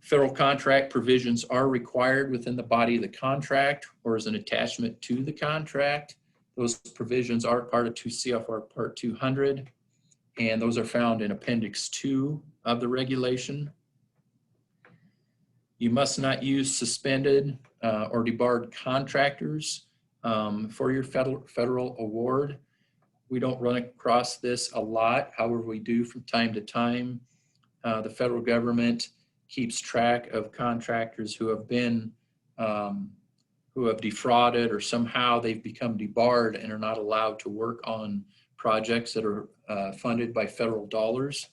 Federal contract provisions are required within the body of the contract or as an attachment to the contract. Those provisions are part of 2 CFR Part 200, and those are found in Appendix 2 of the regulation. You must not use suspended or debarred contractors for your federal award. We don't run across this a lot. However, we do from time to time. The federal government keeps track of contractors who have been, who have defrauded, or somehow they've become debarred and are not allowed to work on projects that are funded by federal dollars.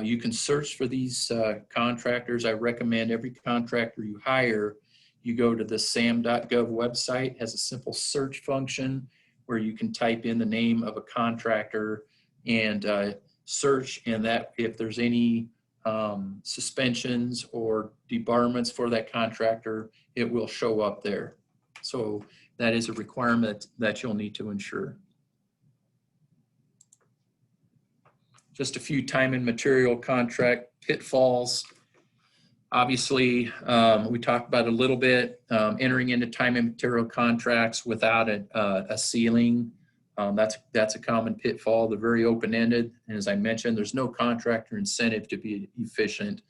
You can search for these contractors. I recommend every contractor you hire, you go to the sam.gov website. It has a simple search function where you can type in the name of a contractor and search, and that if there's any suspensions or debarments for that contractor, it will show up there. So that is a requirement that you'll need to ensure. Just a few time and material contract pitfalls. Obviously, we talked about it a little bit, entering into time and material contracts without a ceiling. That's a common pitfall. They're very open-ended. And as I mentioned, there's no contractor incentive to be efficient.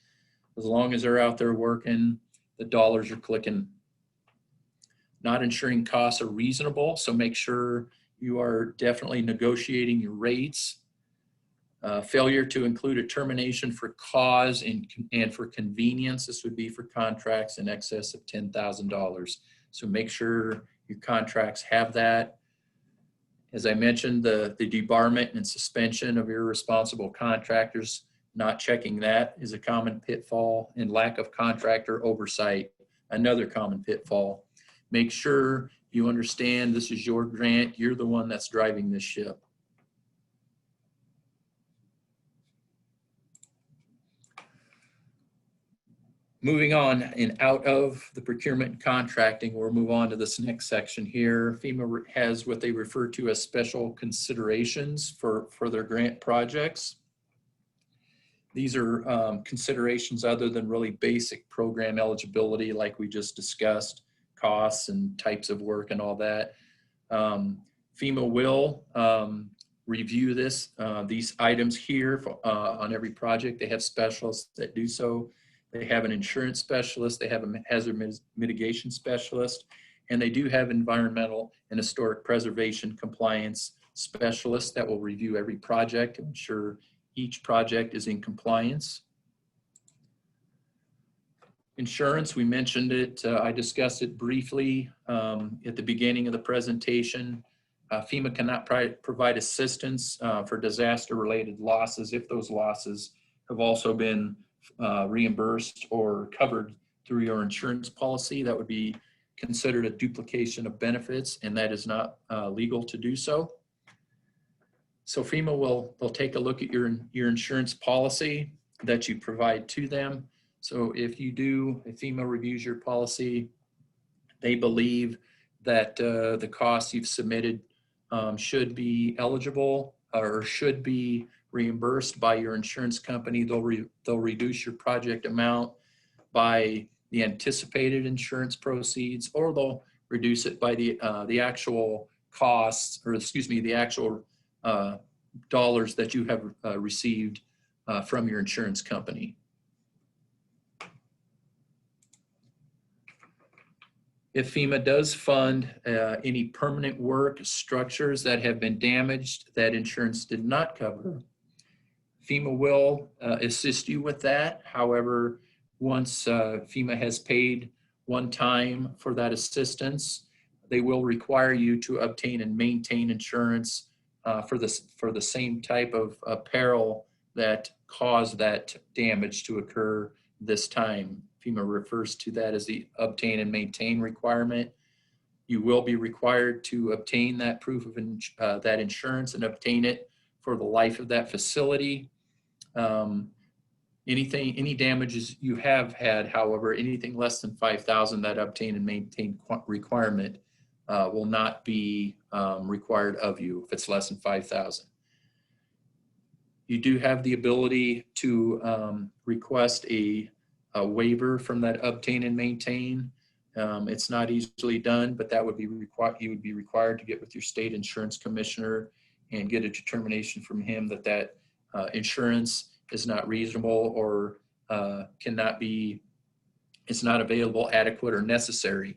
As long as they're out there working, the dollars are clicking. Not ensuring costs are reasonable, so make sure you are definitely negotiating your rates. Failure to include a termination for cause and for convenience. This would be for contracts in excess of $10,000. So make sure your contracts have that. As I mentioned, the debarment and suspension of irresponsible contractors, not checking that is a common pitfall, and lack of contractor oversight, another common pitfall. Make sure you understand this is your grant. You're the one that's driving this ship. Moving on and out of the procurement and contracting, we'll move on to this next section here. FEMA has what they refer to as special considerations for their grant projects. These are considerations other than really basic program eligibility, like we just discussed, costs and types of work and all that. FEMA will review these items here on every project. They have specialists that do so. They have an insurance specialist, they have a hazard mitigation specialist, and they do have environmental and historic preservation compliance specialists that will review every project to ensure each project is in compliance. Insurance, we mentioned it, I discussed it briefly at the beginning of the presentation. FEMA cannot provide assistance for disaster-related losses if those losses have also been reimbursed or covered through your insurance policy. That would be considered a duplication of benefits, and that is not legal to do so. So FEMA will take a look at your insurance policy. that you provide to them. So if FEMA reviews your policy, they believe that the costs you've submitted should be eligible or should be reimbursed by your insurance company, they'll reduce your project amount by the anticipated insurance proceeds, or they'll reduce it by the actual costs, or excuse me, the actual dollars that you have received from your insurance company. If FEMA does fund any permanent work structures that have been damaged that insurance did not cover, FEMA will assist you with that. However, once FEMA has paid one time for that assistance, they will require you to obtain and maintain insurance for the same type of peril that caused that damage to occur this time. FEMA refers to that as the obtain and maintain requirement. You will be required to obtain that proof of that insurance and obtain it for the life of that facility. Any damages you have had, however, anything less than 5,000, that obtain and maintain requirement will not be required of you if it's less than 5,000. You do have the ability to request a waiver from that obtain and maintain. It's not easily done, but that would be required. You would be required to get with your state insurance commissioner and get a determination from him that that insurance is not reasonable or it's not available, adequate, or necessary.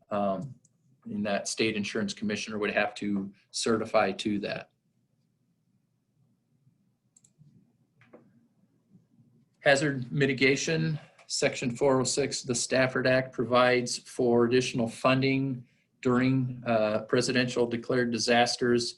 And that state insurance commissioner would have to certify to that. Hazard mitigation, Section 406 of the Stafford Act provides for additional funding during presidential declared disasters.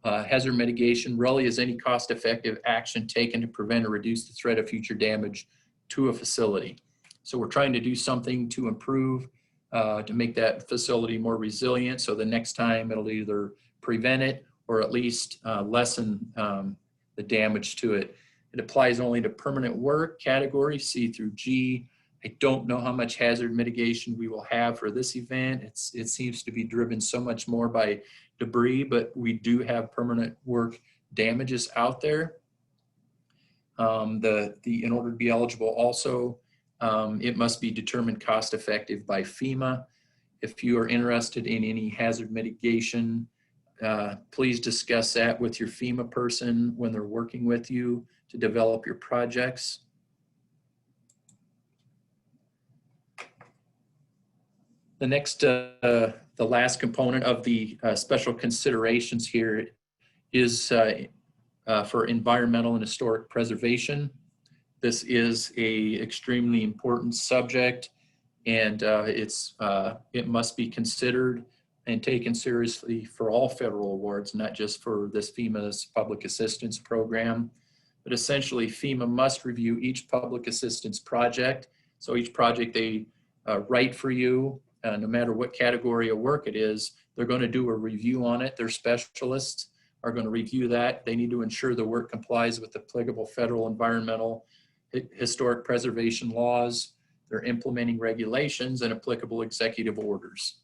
Hazard mitigation really is any cost-effective action taken to prevent or reduce the threat of future damage to a facility. So we're trying to do something to improve, to make that facility more resilient, so the next time it'll either prevent it or at least lessen the damage to it. It applies only to permanent work, category C through G. I don't know how much hazard mitigation we will have for this event. It seems to be driven so much more by debris, but we do have permanent work damages out there. In order to be eligible also, it must be determined cost effective by FEMA. If you are interested in any hazard mitigation, please discuss that with your FEMA person when they're working with you to develop your projects. The next, the last component of the special considerations here is for environmental and historic preservation. This is an extremely important subject, and it must be considered and taken seriously for all federal awards, not just for this FEMA's public assistance program. But essentially, FEMA must review each public assistance project. So each project they write for you, no matter what category of work it is, they're going to do a review on it. Their specialists are going to review that. They need to ensure the work complies with applicable federal environmental, historic preservation laws, their implementing regulations, and applicable executive orders.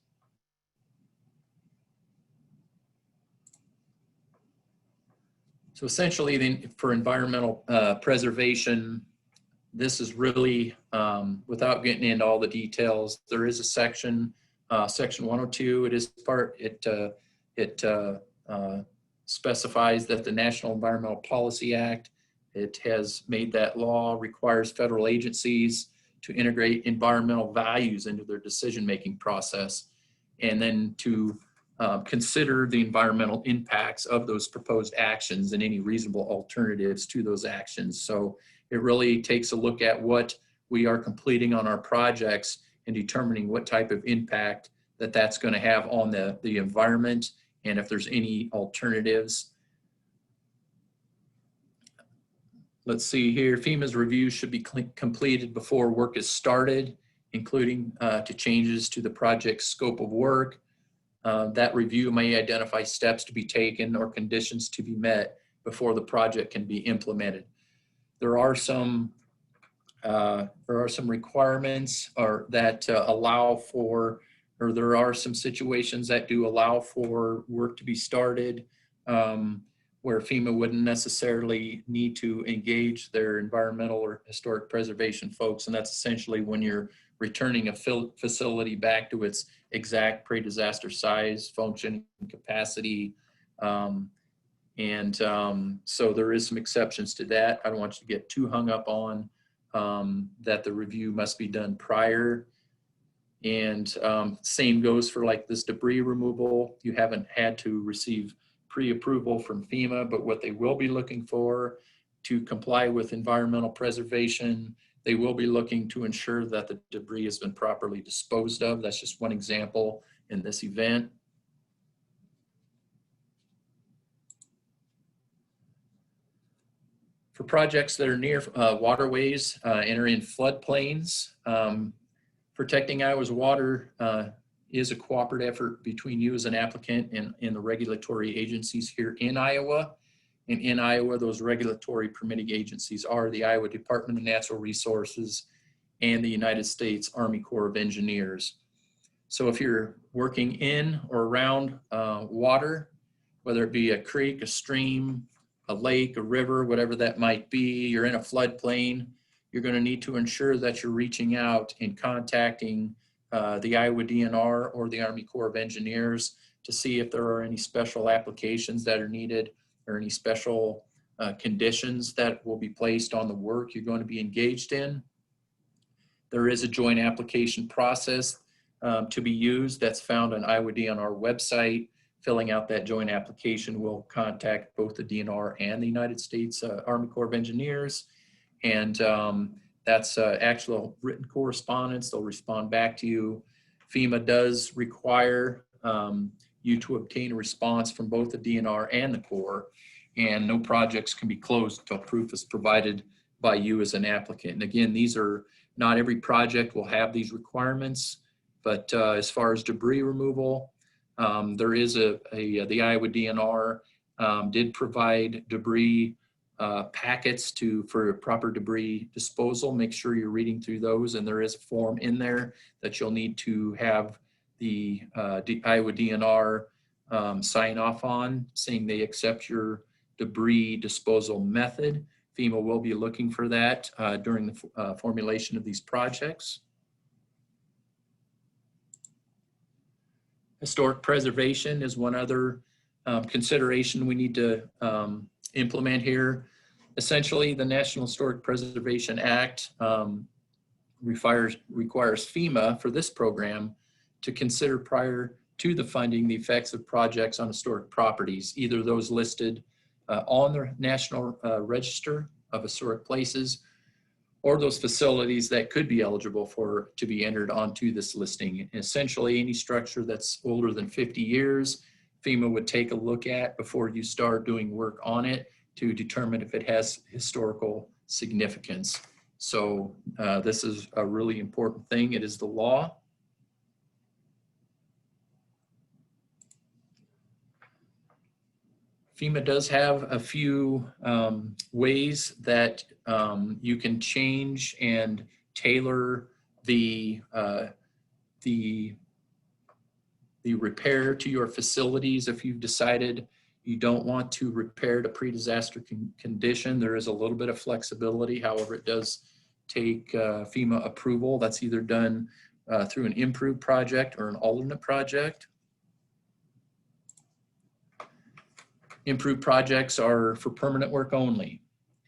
So essentially, for environmental preservation, this is really, without getting into all the details, there is a section, section 102. It specifies that the National Environmental Policy Act, it has made that law, requires federal agencies to integrate environmental values into their decision-making process, and then to consider the environmental impacts of those proposed actions and any reasonable alternatives to those actions. So it really takes a look at what we are completing on our projects and determining what type of impact that's going to have on the environment, and if there's any alternatives. Let's see here, FEMA's review should be completed before work is started, including to changes to the project's scope of work. That review may identify steps to be taken or conditions to be met before the project can be implemented. there are some requirements that allow for, or there are some situations that do allow for work to be started where FEMA wouldn't necessarily need to engage their environmental or historic preservation folks. And that's essentially when you're returning a facility back to its exact pre-disaster size, function, capacity. So there is some exceptions to that. I don't want you to get too hung up on that the review must be done prior. And same goes for like this debris removal. You haven't had to receive pre-approval from FEMA, but what they will be looking for to comply with environmental preservation, they will be looking to ensure that the debris has been properly disposed of. That's just one example in this event. For projects that are near waterways and are in floodplains, protecting Iowa's water is a cooperative effort between you as an applicant and the regulatory agencies here in Iowa. And in Iowa, those regulatory permitting agencies are the Iowa Department of Natural Resources and the United States Army Corps of Engineers. So if you're working in or around water, whether it be a creek, a stream, a lake, a river, whatever that might be, you're in a floodplain, you're going to need to ensure that you're reaching out and contacting the Iowa DNR or the Army Corps of Engineers to see if there are any special applications that are needed or any special conditions that will be placed on the work you're going to be engaged in. There is a joint application process to be used that's found on Iowa DNR website. Filling out that joint application will contact both the DNR and the United States Army Corps of Engineers. And that's actual written correspondence. They'll respond back to you. FEMA does require you to obtain a response from both the DNR and the Corps, and no projects can be closed until proof is provided by you as an applicant. And again, these are, not every project will have these requirements, but as far as debris removal, there is the Iowa DNR did provide debris packets for proper debris disposal. Make sure you're reading through those, and there is a form in there that you'll need to have the Iowa DNR sign off on, saying they accept your debris disposal method. FEMA will be looking for that during the formulation of these projects. Historic preservation is one other consideration we need to implement here. Essentially, the National Historic Preservation Act requires FEMA for this program to consider prior to the funding the effects of projects on historic properties, either those listed on the National Register of Historic Places or those facilities that could be eligible to be entered onto this listing. Essentially, any structure that's older than 50 years, FEMA would take a look at before you start doing work on it to determine if it has historical significance. So this is a really important thing. It is the law. FEMA does have a few ways that you can change and tailor the repair to your facilities. If you've decided you don't want to repair to pre-disaster condition, there is a little bit of flexibility. However, it does take FEMA approval. That's either done through an improved project or an alternate project. Improved projects are for permanent work only,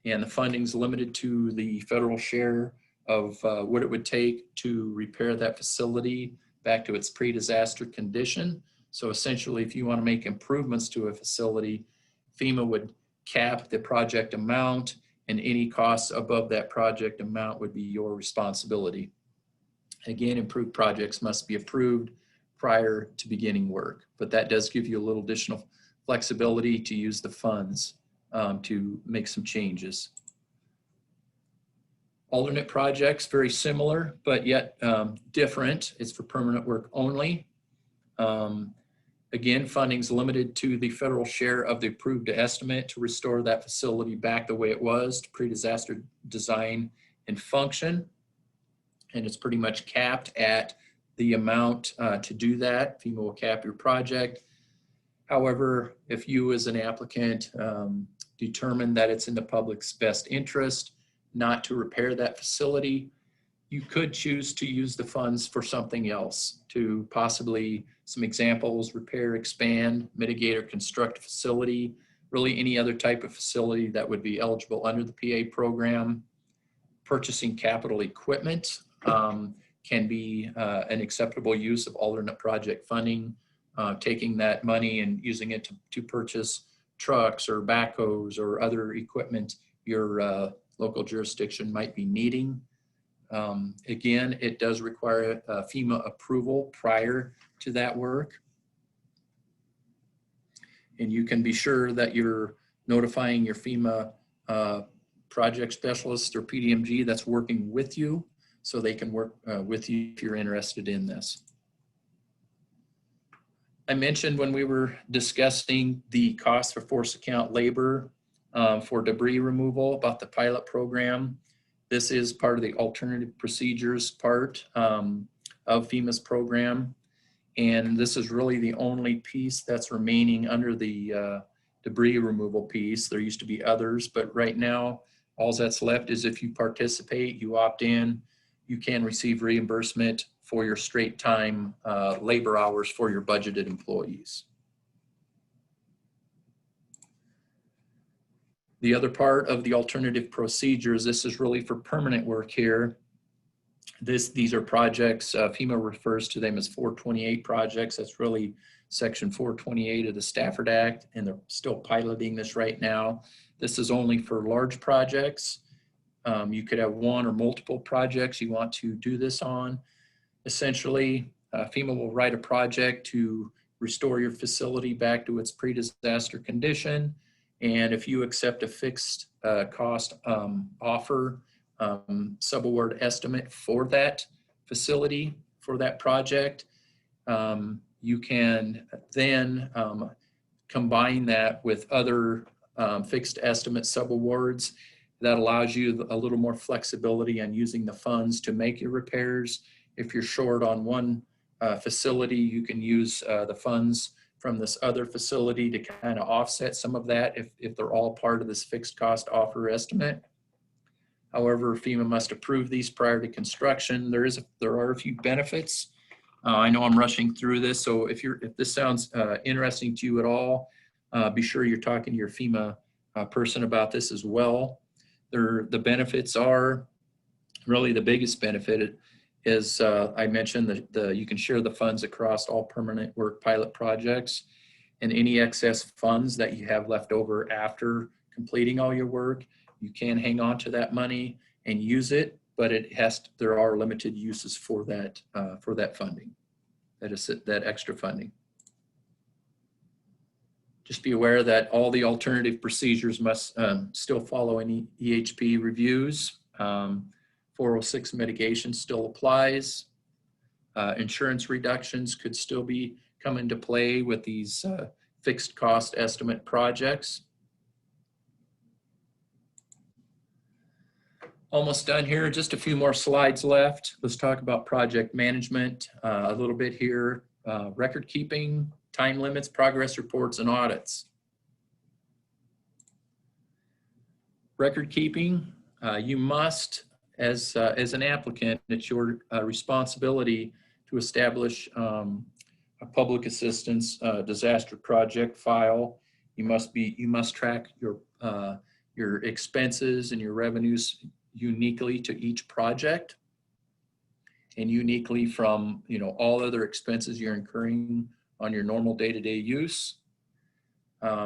and the funding's limited to the federal share of what it would take to repair that facility back to its pre-disaster condition. So essentially, if you want to make improvements to a facility, FEMA would cap the project amount, and any costs above that project amount would be your responsibility. Again, improved projects must be approved prior to beginning work, but that does give you a little additional flexibility to use the funds to make some changes. Alternate projects, very similar, but yet different. It's for permanent work only. Again, funding is limited to the federal share of the approved estimate to restore that facility back the way it was to pre-disaster design and function. And it's pretty much capped at the amount to do that. FEMA will cap your project. However, if you as an applicant determine that it's in the public's best interest not to repair that facility, you could choose to use the funds for something else, to possibly, some examples, repair, expand, mitigate, or construct a facility, really any other type of facility that would be eligible under the PA program. Purchasing capital equipment can be an acceptable use of alternate project funding, taking that money and using it to purchase trucks or backhoes or other equipment your local jurisdiction might be needing. Again, it does require FEMA approval prior to that work. And you can be sure that you're notifying your FEMA project specialist or PDMG that's working with you, so they can work with you if you're interested in this. I mentioned when we were discussing the cost for force account labor for debris removal about the pilot program. This is part of the alternative procedures part of FEMA's program. And this is really the only piece that's remaining under the debris removal piece. There used to be others, but right now, all that's left is if you participate, you opt in, you can receive reimbursement for your straight time labor hours for your budgeted employees. The other part of the alternative procedures, this is really for permanent work here. These are projects, FEMA refers to them as 428 projects. That's really Section 428 of the Stafford Act, and they're still piloting this right now. This is only for large projects. You could have one or multiple projects you want to do this on. Essentially, FEMA will write a project to restore your facility back to its pre-disaster condition. And if you accept a fixed cost offer, subaward estimate for that facility, for that project, you can then combine that with other fixed estimate subawards. That allows you a little more flexibility on using the funds to make your repairs. If you're short on one facility, you can use the funds from this other facility to kind of offset some of that if they're all part of this fixed cost offer estimate. However, FEMA must approve these prior to construction. There are a few benefits. I know I'm rushing through this, so if this sounds interesting to you at all, be sure you're talking to your FEMA person about this as well. The benefits are, really the biggest benefit is, I mentioned, you can share the funds across all permanent work pilot projects, and any excess funds that you have left over after completing all your work, you can hang on to that money and use it, but there are limited uses for that funding, that extra funding. Just be aware that all the alternative procedures must still follow any EHP reviews. 406 mitigation still applies. Insurance reductions could still come into play with these fixed cost estimate projects. Almost done here, just a few more slides left. Let's talk about project management a little bit here. Record keeping, time limits, progress reports, and audits. Record keeping, you must, as an applicant, it's your responsibility to establish a public assistance disaster project file. You must track your expenses and your revenues uniquely to each project, and uniquely from all other expenses you're incurring on your normal day-to-day use.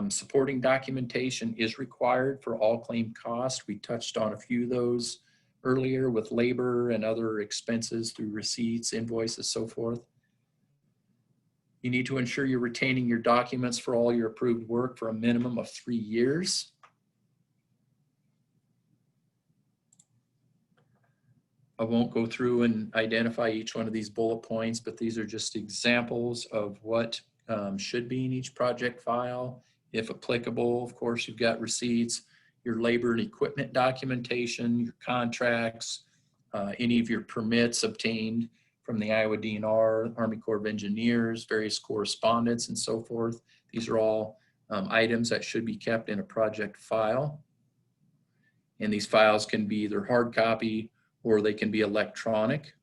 Supporting documentation is required for all claimed costs. We touched on a few of those earlier with labor and other expenses through receipts, invoices, so forth. You need to ensure you're retaining your documents for all your approved work for a minimum of 3 years. I won't go through and identify each one of these bullet points, but these are just examples of what should be in each project file. If applicable, of course, you've got receipts, your labor and equipment documentation, your contracts, any of your permits obtained from the Iowa DNR, Army Corps of Engineers, various correspondence and so forth. These are all items that should be kept in a project file. And these files can be either hard copy or they can be electronic.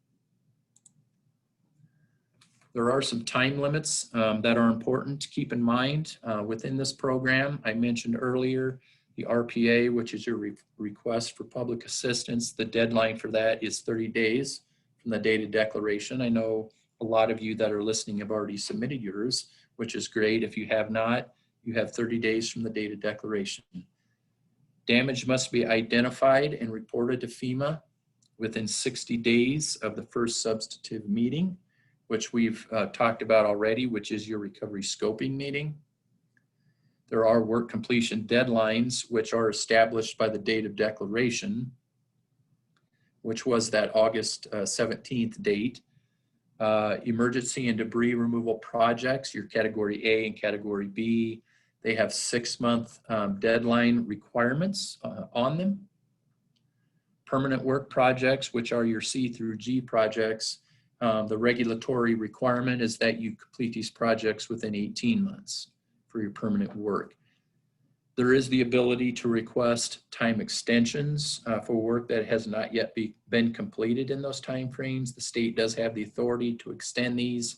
There are some time limits that are important to keep in mind within this program. I mentioned earlier the RPA, which is your request for public assistance. The deadline for that is 30 days from the date of declaration. I know a lot of you that are listening have already submitted yours, which is great. If you have not, you have 30 days from the date of declaration. Damage must be identified and reported to FEMA within 60 days of the first substantive meeting, which we've talked about already, which is your recovery scoping meeting. There are work completion deadlines, which are established by the date of declaration, which was that August 17th date. Emergency and debris removal projects, your category A and category B, they have 6-month deadline requirements on them. Permanent work projects, which are your C through G projects, the regulatory requirement is that you complete these projects within 18 months for your permanent work. There is the ability to request time extensions for work that has not yet been completed in those time frames. The state does have the authority to extend these.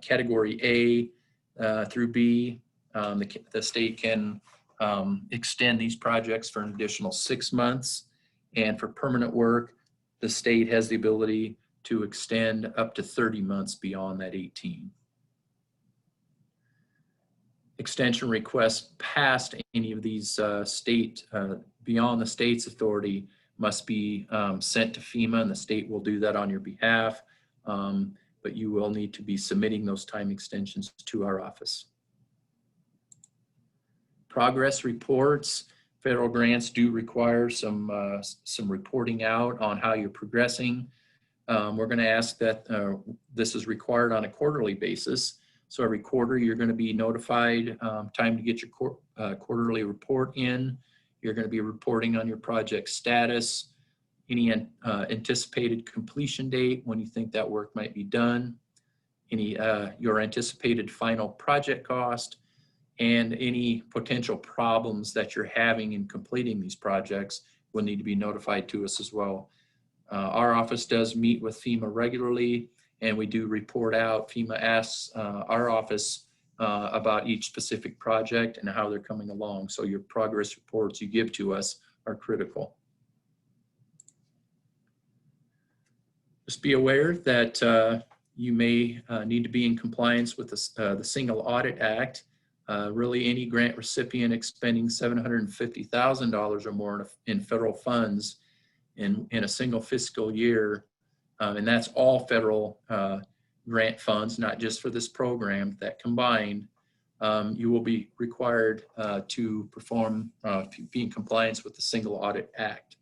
Category A through B, the state can extend these projects for an additional 6 months. And for permanent work, the state has the ability to extend up to 30 months beyond that 18. Extension requests past any of these beyond the state's authority must be sent to FEMA, and the state will do that on your behalf, but you will need to be submitting those time extensions to our office. Progress reports. Federal grants do require some reporting out on how you're progressing. We're going to ask that this is required on a quarterly basis. So every quarter you're going to be notified time to get your quarterly report in. You're going to be reporting on your project status, any anticipated completion date, when you think that work might be done, any your anticipated final project cost, and any potential problems that you're having in completing these projects will need to be notified to us as well. Our office does meet with FEMA regularly, and we do report out. FEMA asks our office about each specific project and how they're coming along. So your progress reports you give to us are critical. Just be aware that you may need to be in compliance with the Single Audit Act. Really, any grant recipient expending $750,000 or more in federal funds in a single fiscal year, and that's all federal grant funds, not just for this program, that combined, you will be required to be in compliance with the Single Audit Act.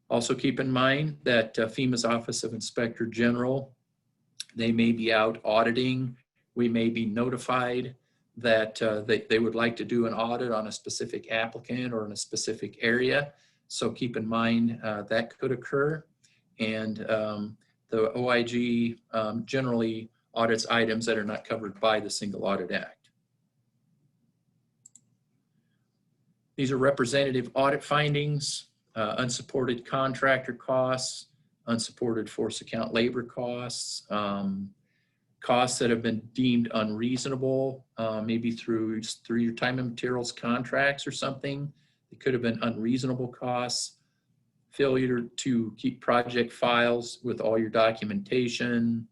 Also keep in mind that FEMA's Office of Inspector General, they may be out auditing. We may be notified that they would like to do an audit on a specific applicant or in a specific area. So keep in mind that could occur. And the OIG generally audits items that are not covered by the Single Audit Act. These are representative audit findings, unsupported contractor costs, unsupported force account labor costs, costs that have been deemed unreasonable, maybe through your time and materials contracts or something. It could have been unreasonable costs, failure to keep project files with all your documentation,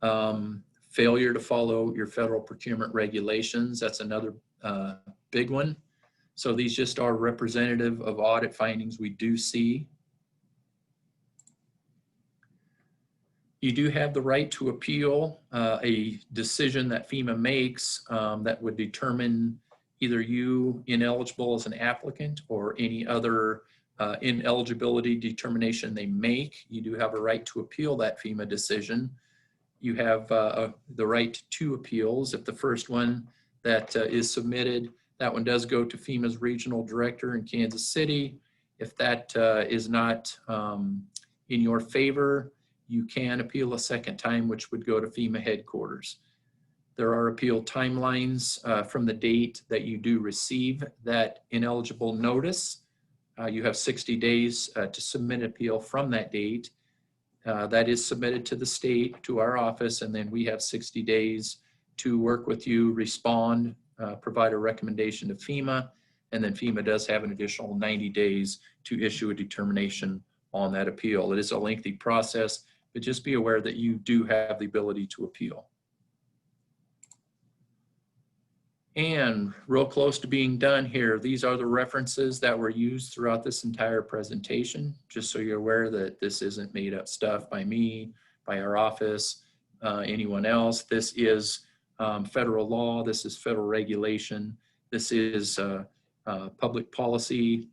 failure to follow your federal procurement regulations. That's another big one. So these just are representative of audit findings we do see. You do have the right to appeal a decision that FEMA makes that would determine either you ineligible as an applicant or any other ineligibility determination they make. You do have a right to appeal that FEMA decision. you have the right to 2 appeals. If the first one that is submitted, that one does go to FEMA's regional director in Kansas City. If that is not in your favor, you can appeal a second time, which would go to FEMA headquarters. There are appeal timelines from the date that you do receive that ineligible notice. You have 60 days to submit an appeal from that date. That is submitted to the state, to our office, and then we have 60 days to work with you, respond, provide a recommendation to FEMA, and then FEMA does have an additional 90 days to issue a determination on that appeal. It is a lengthy process, but just be aware that you do have the ability to appeal. And real close to being done here, these are the references that were used throughout this entire presentation, just so you're aware that this isn't made up stuff by me, by our office, anyone else. This is federal law, this is federal regulation, this is public policy,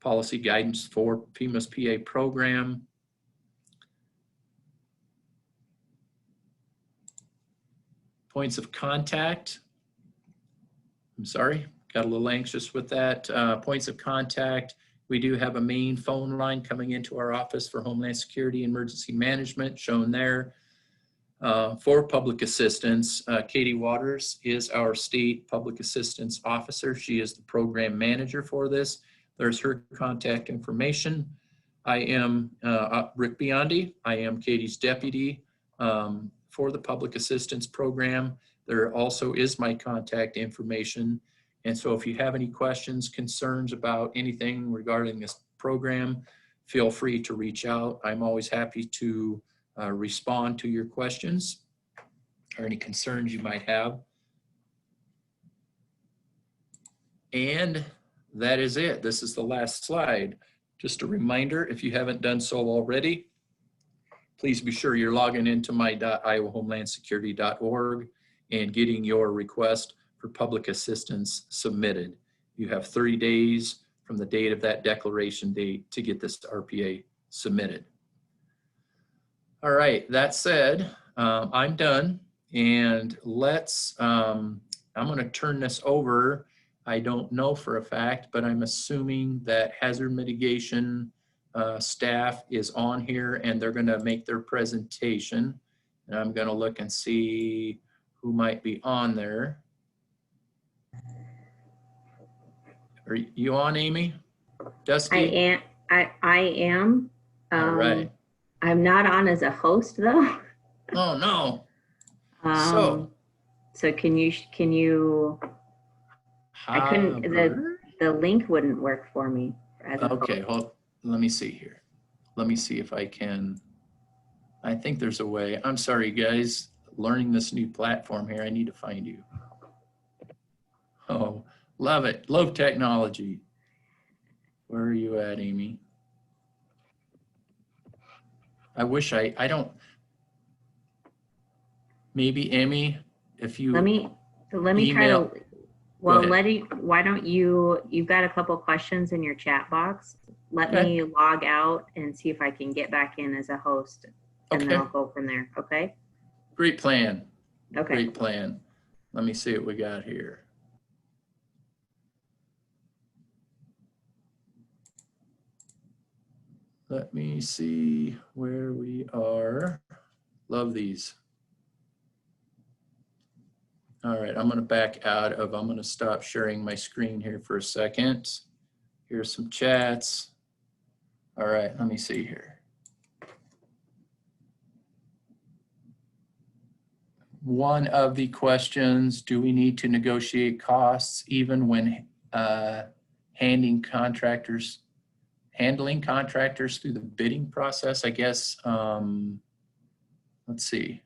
policy guidance for FEMA's PA program. Points of contact. I'm sorry, got a little anxious with that. Points of contact. We do have a main phone line coming into our office for Homeland Security Emergency Management, shown there. For public assistance, Katie Waters is our state public assistance officer. She is the program manager for this. There's her contact information. I am Rick Biondi. I am Katie's deputy for the public assistance program. There also is my contact information. And so if you have any questions, concerns about anything regarding this program, feel free to reach out. I'm always happy to respond to your questions or any concerns you might have. And that is it. This is the last slide. Just a reminder, if you haven't done so already, please be sure you're logging into my.iowahomelandsecurity.org and getting your request for public assistance submitted. You have 30 days from the date of that declaration date to get this RPA submitted. All right, that said, I'm done, and let's, I'm gonna turn this over. I don't know for a fact, but I'm assuming that hazard mitigation staff is on here and they're gonna make their presentation. And I'm gonna look and see who might be on there. Are you on, Amy? Dusty? I am. All right. I'm not on as a host though. Oh no. So can you? I couldn't. The link wouldn't work for me. Okay. Well, let me see here. Let me see if I can. I think there's a way. I'm sorry, guys. Learning this new platform here. I need to find you. Oh, love it. Love technology. Where are you at, Amy? I wish I don't. Maybe Amy, if you let me email, try to. Well, why don't you've got a couple questions in your chat box. Let me log out and see if I can get back in as a host, and then I'll go from there. Okay. Great plan. Okay. Great plan. Let me see what we got here. Let me see where we are. Love these. All right, I'm going to back out of, I'm going to stop sharing my screen here for a second. Here's some chats. All right, let me see here. One of the questions, do we need to negotiate costs even when handling contractors through the bidding process? I guess, let's see.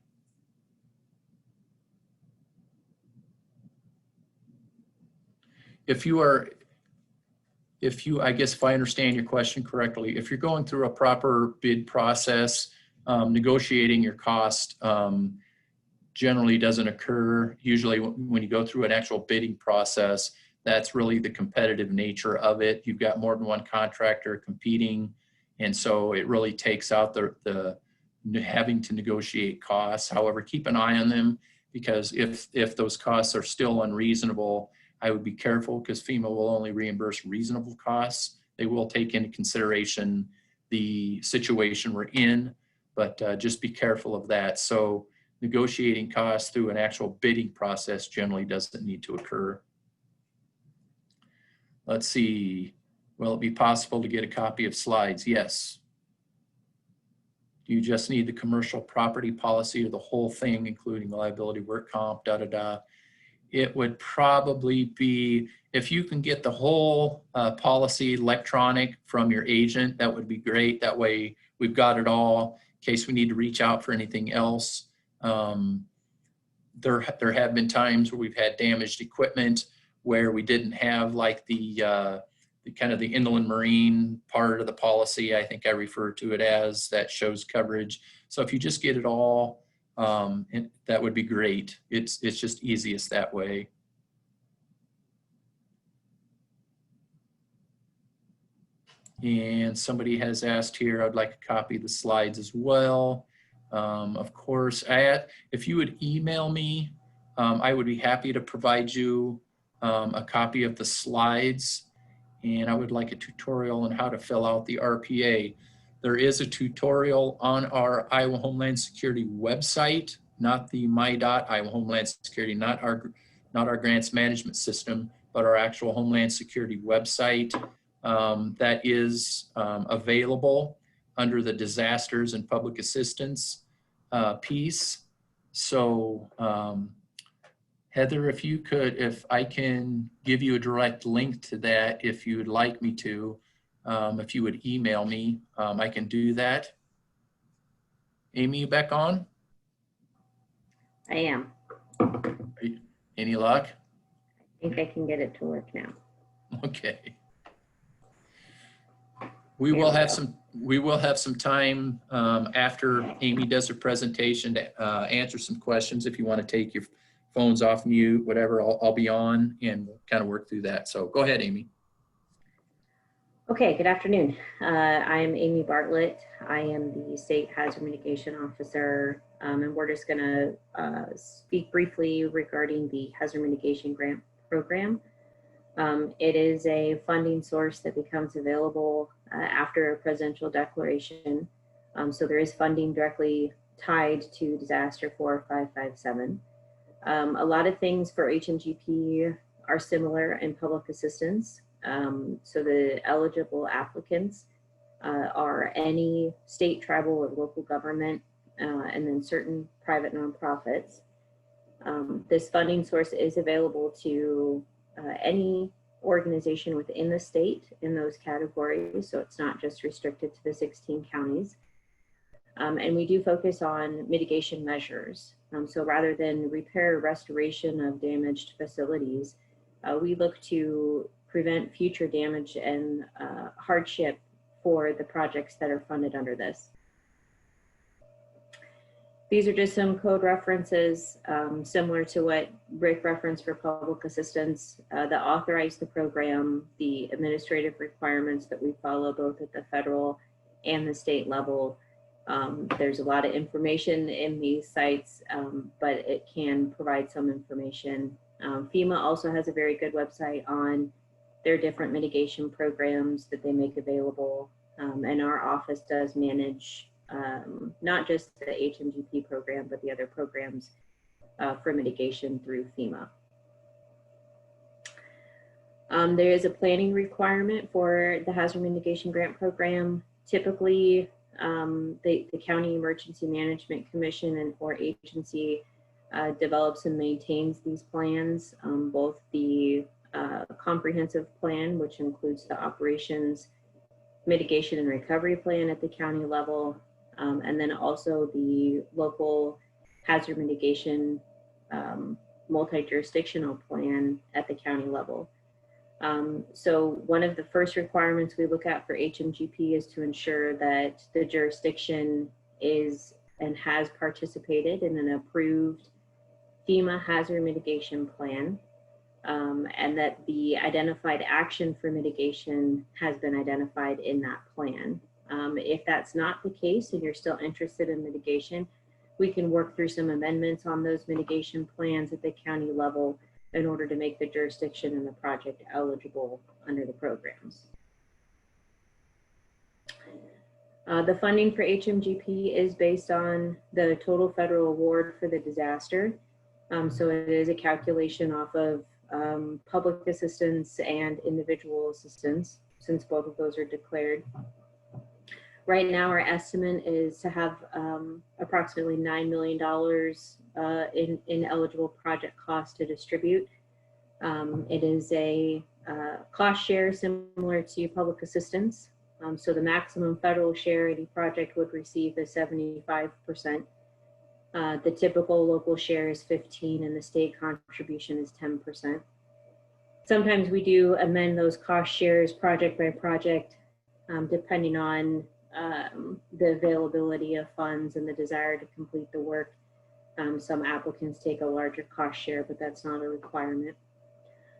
I guess if I understand your question correctly, if you're going through a proper bid process, negotiating your cost generally doesn't occur. Usually when you go through an actual bidding process, that's really the competitive nature of it. You've got more than one contractor competing, and so it really takes out the having to negotiate costs. However, keep an eye on them, because if those costs are still unreasonable, I would be careful, because FEMA will only reimburse reasonable costs. They will take into consideration the situation we're in, but just be careful of that. So negotiating costs through an actual bidding process generally doesn't need to occur. Let's see, will it be possible to get a copy of slides? Yes. Do you just need the commercial property policy or the whole thing, including liability, work comp, It would probably be, if you can get the whole policy electronic from your agent, that would be great. That way we've got it all in case we need to reach out for anything else. There have been times where we've had damaged equipment where we didn't have like the kind of the inland marine part of the policy, I think I refer to it as, that shows coverage. So if you just get it all, that would be great. It's just easiest that way. And somebody has asked here, I'd like a copy of the slides as well. Of course, if you would email me, I would be happy to provide you a copy of the slides, and I would like a tutorial on how to fill out the RPA. There is a tutorial on our Iowa Homeland Security website, not the my.Iowa Homeland Security, not our grants management system, but our actual Homeland Security website that is available under the disasters and public assistance piece. So Heather, if I can give you a direct link to that, if you would like me to, if you would email me, I can do that. Amy, you back on? I am. Any luck? I think I can get it to work now. Okay. We will have some time after Amy does her presentation to answer some questions. If you want to take your phones off mute, whatever, I'll be on and we'll kind of work through that. So go ahead, Amy. Okay, good afternoon. I'm Amy Bartlett. I am the State Hazard Mitigation Officer, and we're just going to speak briefly regarding the Hazard Mitigation Grant Program. It is a funding source that becomes available after a presidential declaration. So there is funding directly tied to disaster 4557. A lot of things for HMGP are similar in public assistance. So the eligible applicants are any state, tribal, or local government, and then certain private nonprofits. This funding source is available to any organization within the state in those categories, so it's not just restricted to the 16 counties. And we do focus on mitigation measures. So rather than repair or restoration of damaged facilities, we look to prevent future damage and hardship for the projects that are funded under this. These are just some code references similar to what Rick referenced for public assistance that authorize the program, the administrative requirements that we follow both at the federal and the state level. There's a lot of information in these sites, but it can provide some information. FEMA also has a very good website on their different mitigation programs that they make available. And our office does manage not just the HMGP program, but the other programs for mitigation through FEMA. There is a planning requirement for the Hazard Mitigation Grant Program. Typically, the County Emergency Management Commission and or agency develops and maintains these plans, both the comprehensive plan, which includes the operations, mitigation and recovery plan at the county level, and then also the local hazard mitigation multi-jurisdictional plan at the county level. So one of the first requirements we look at for HMGP is to ensure that the jurisdiction is and has participated in an approved FEMA hazard mitigation plan, and that the identified action for mitigation has been identified in that plan. If that's not the case and you're still interested in mitigation, we can work through some amendments on those mitigation plans at the county level in order to make the jurisdiction and the project eligible under the programs. The funding for HMGP is based on the total federal award for the disaster. So it is a calculation off of public assistance and individual assistance, since both of those are declared. Right now, our estimate is to have approximately $9 million in eligible project costs to distribute. It is a cost share similar to public assistance. So the maximum federal share any project would receive is 75%. The typical local share is 15% and the state contribution is 10%. Sometimes we do amend those cost shares project by project, depending on the availability of funds and the desire to complete the work. Some applicants take a larger cost share, but that's not a requirement.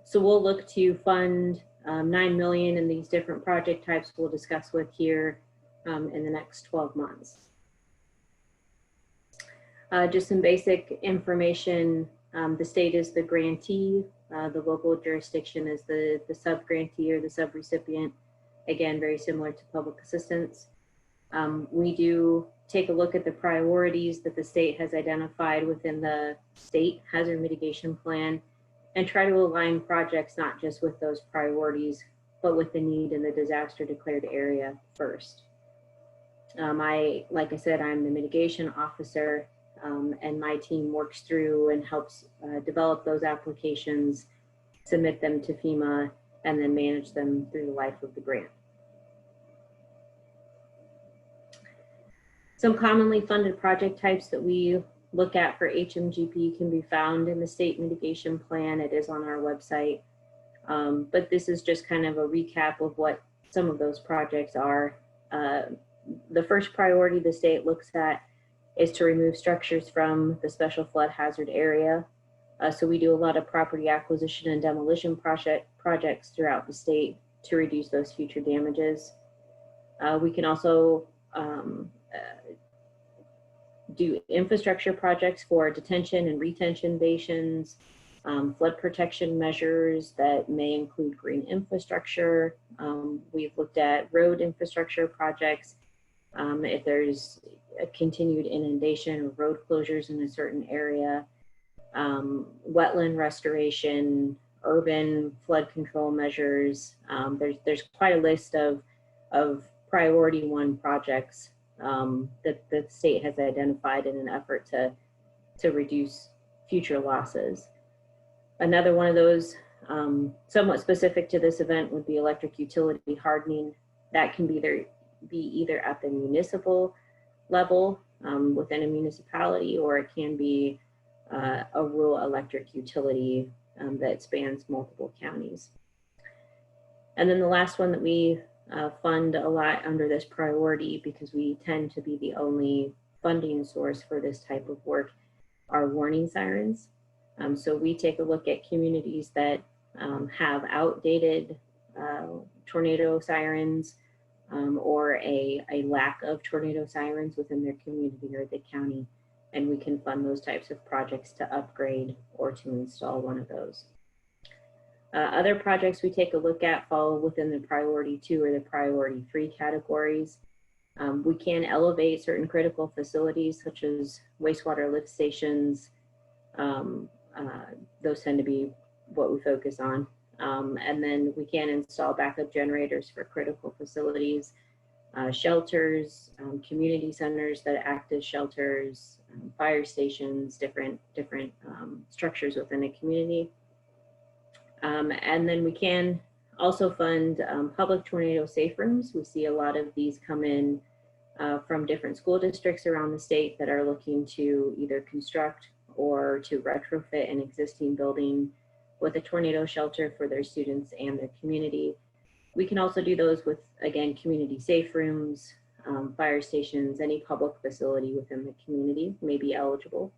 So we'll look to fund $9 million in these different project types we'll discuss with here in the next 12 months. Just some basic information. The state is the grantee. The local jurisdiction is the sub-grantee or the sub-recipient. Again, very similar to public assistance. We do take a look at the priorities that the state has identified within the state hazard mitigation plan and try to align projects not just with those priorities, but with the need in the disaster declared area first. Like I said, I'm the mitigation officer, and my team works through and helps develop those applications, submit them to FEMA, and then manage them through the life of the grant. Some commonly funded project types that we look at for HMGP can be found in the state mitigation plan. It is on our website. But this is just kind of a recap of what some of those projects are. The first priority the state looks at is to remove structures from the special flood hazard area. So we do a lot of property acquisition and demolition projects throughout the state to reduce those future damages. We can also do infrastructure projects for detention and retention basins, flood protection measures that may include green infrastructure. We've looked at road infrastructure projects. If there's a continued inundation or road closures in a certain area, wetland restoration, urban flood control measures. There's quite a list of priority one projects that the state has identified in an effort to reduce future losses. Another one of those somewhat specific to this event would be electric utility hardening. That can be either at the municipal level within a municipality, or it can be a rural electric utility that spans multiple counties. And then the last one that we fund a lot under this priority, because we tend to be the only funding source for this type of work, are warning sirens. So we take a look at communities that have outdated tornado sirens or a lack of tornado sirens within their community or the county, and we can fund those types of projects to upgrade or to install one of those. Other projects we take a look at fall within the priority 2 or the priority 3 categories. We can elevate certain critical facilities such as wastewater lift stations. Those tend to be what we focus on. And then we can install backup generators for critical facilities, shelters, community centers that act as shelters, fire stations, different structures within a community. And then we can also fund public tornado safe rooms. We see a lot of these come in from different school districts around the state that are looking to either construct or to retrofit an existing building with a tornado shelter for their students and their community. We can also do those with, again, community safe rooms, fire stations, any public facility within the community may be eligible.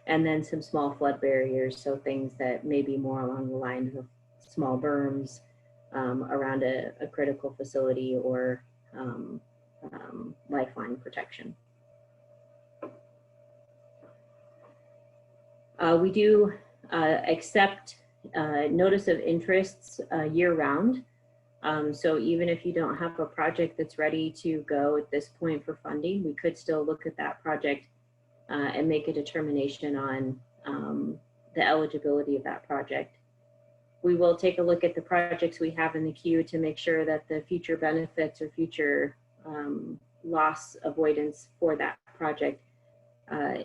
And then some small flood barriers, so things that may be more along the lines of small berms around a critical facility or lifeline protection. We do accept notice of interests year-round. So even if you don't have a project that's ready to go at this point for funding, we could still look at that project and make a determination on the eligibility of that project. We will take a look at the projects we have in the queue to make sure that the future benefits or future loss avoidance for that project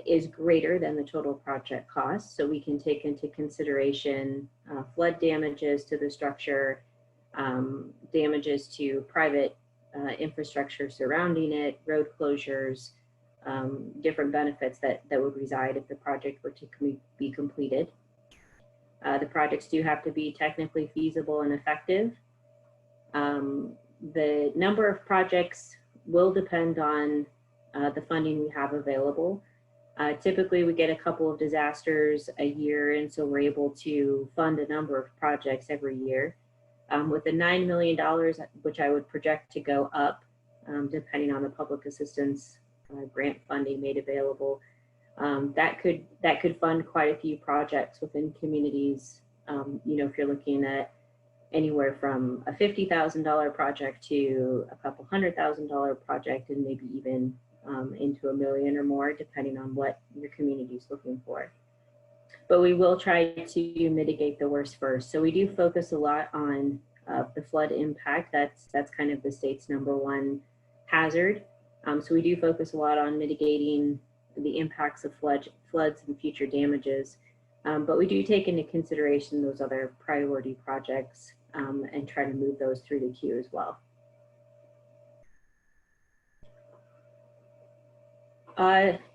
is greater than the total project cost. So we can take into consideration flood damages to the structure, damages to private infrastructure surrounding it, road closures, different benefits that would reside if the project were to be completed. The projects do have to be technically feasible and effective. The number of projects will depend on the funding we have available. Typically, we get a couple of disasters a year, and so we're able to fund a number of projects every year. With the $9 million, which I would project to go up, depending on the public assistance grant funding made available, that could fund quite a few projects within communities. You know, if you're looking at anywhere from a $50,000 project to a couple $100,000 project, and maybe even into $1 million or more, depending on what your community is looking for. But we will try to mitigate the worst first. So we do focus a lot on the flood impact. That's kind of the state's #1 hazard. So we do focus a lot on mitigating the impacts of floods and future damages. But we do take into consideration those other priority projects and try to move those through the queue as well.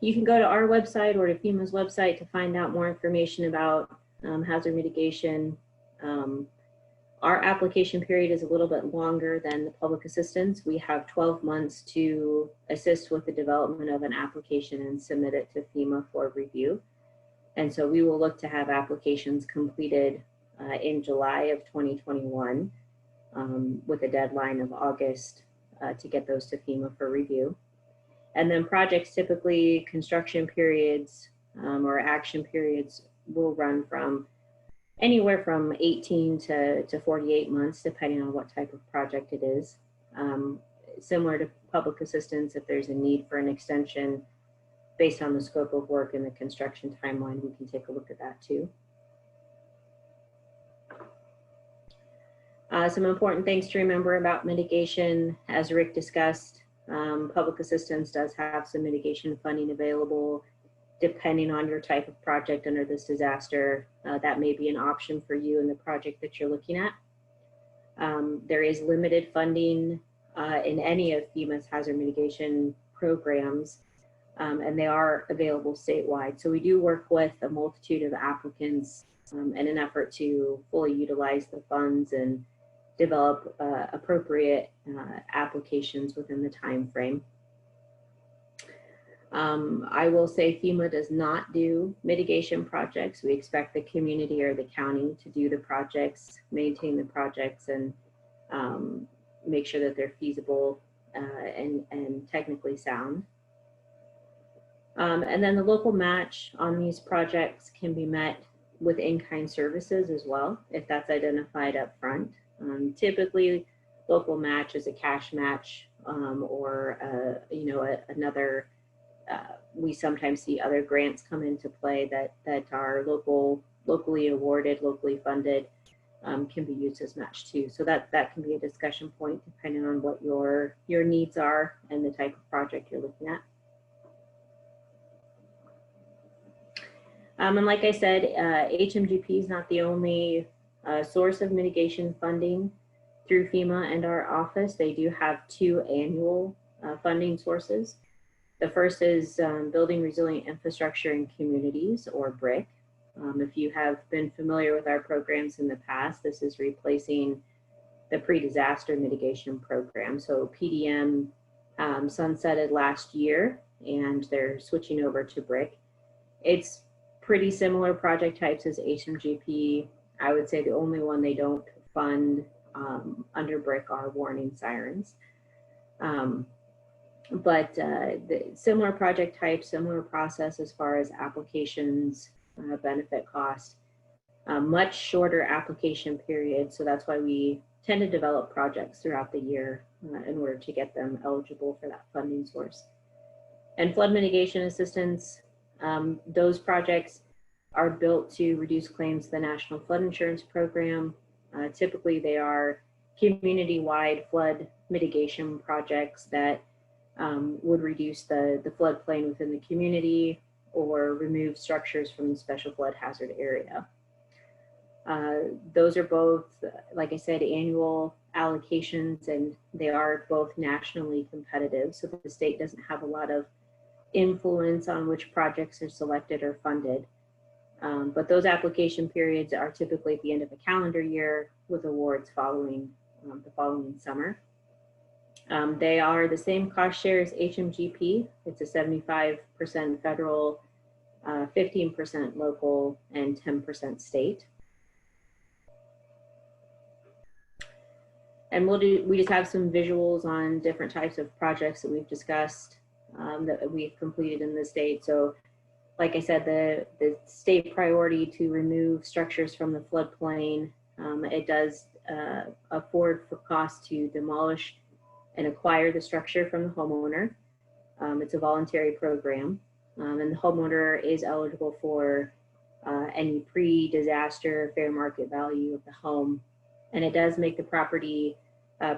You can go to our website or to FEMA's website to find out more information about hazard mitigation. Our application period is a little bit longer than the public assistance. We have 12 months to assist with the development of an application and submit it to FEMA for review. And so we will look to have applications completed in July of 2021 with a deadline of August to get those to FEMA for review. And then projects, typically construction periods or action periods, will run from anywhere from 18 to 48 months, depending on what type of project it is. Similar to public assistance, if there's a need for an extension based on the scope of work and the construction timeline, we can take a look at that too. Some important things to remember about mitigation, as Rick discussed, public assistance does have some mitigation funding available. Depending on your type of project under this disaster, that may be an option for you in the project that you're looking at. There is limited funding in any of FEMA's hazard mitigation programs, and they are available statewide. So we do work with a multitude of applicants in an effort to fully utilize the funds and develop appropriate applications within the time frame. I will say FEMA does not do mitigation projects. We expect the community or the county to do the projects, maintain the projects, and make sure that they're feasible and technically sound. And then the local match on these projects can be met with in-kind services as well, if that's identified up front. Typically, local match is a cash match or another. We sometimes see other grants come into play that are locally awarded, locally funded, can be used as match too. So that can be a discussion point depending on what your needs are and the type of project you're looking at. And like I said, HMGP is not the only source of mitigation funding through FEMA and our office. They do have 2 annual funding sources. The first is Building Resilient Infrastructure in Communities, or BRIC. If you have been familiar with our programs in the past, this is replacing the pre-disaster mitigation program. So PDM sunsetted last year, and they're switching over to BRIC. It's pretty similar project types as HMGP. I would say the only one they don't fund under BRIC are warning sirens. But the similar project type, similar process as far as applications, benefit cost, much shorter application period. So that's why we tend to develop projects throughout the year in order to get them eligible for that funding source. And flood mitigation assistance, those projects are built to reduce claims to the National Flood Insurance Program. Typically, they are community-wide flood mitigation projects that would reduce the floodplain within the community or remove structures from the special flood hazard area. Those are both, like I said, annual allocations, and they are both nationally competitive. So the state doesn't have a lot of influence on which projects are selected or funded. But those application periods are typically at the end of a calendar year with awards following the following summer. They are the same cost share as HMGP. It's a 75% federal, 15% local, and 10% state. And we just have some visuals on different types of projects that we've discussed that we've completed in the state. So like I said, the state priority to remove structures from the floodplain, it does afford for cost to demolish and acquire the structure from the homeowner. It's a voluntary program, and the homeowner is eligible for any pre-disaster fair market value of the home. And it does make the property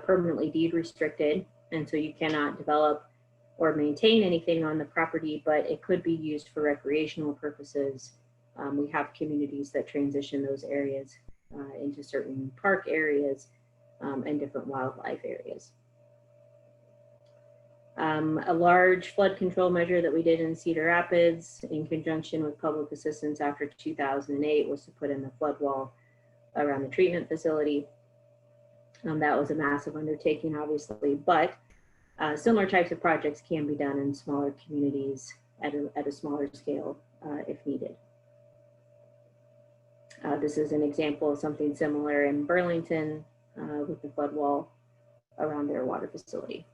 permanently deed restricted, and so you cannot develop or maintain anything on the property, but it could be used for recreational purposes. We have communities that transition those areas into certain park areas and different wildlife areas. A large flood control measure that we did in Cedar Rapids in conjunction with public assistance after 2008 was to put in the flood wall around the treatment facility. That was a massive undertaking, obviously, but similar types of projects can be done in smaller communities at a smaller scale if needed. This is an example of something similar in Burlington with the flood wall around their water facility.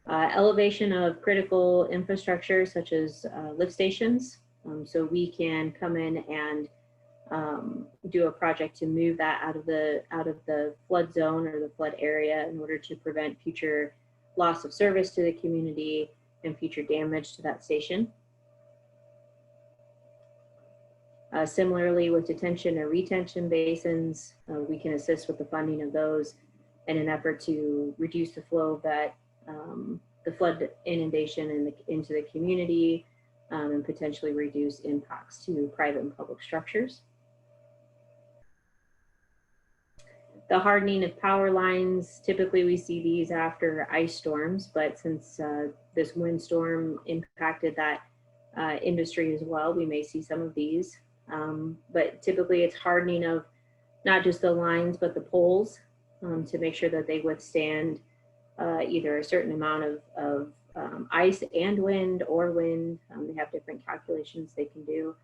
Elevation of critical infrastructure such as lift stations. So we can come in and do a project to move that out of the flood zone or the flood area in order to prevent future loss of service to the community and future damage to that station. Similarly, with detention or retention basins, we can assist with the funding of those in an effort to reduce the flow of that the flood inundation into the community and potentially reduce impacts to private and public structures. The hardening of power lines, typically we see these after ice storms, but since this windstorm impacted that industry as well, we may see some of these. But typically it's hardening of not just the lines, but the poles to make sure that they withstand either a certain amount of ice and wind or wind. They have different calculations they can do.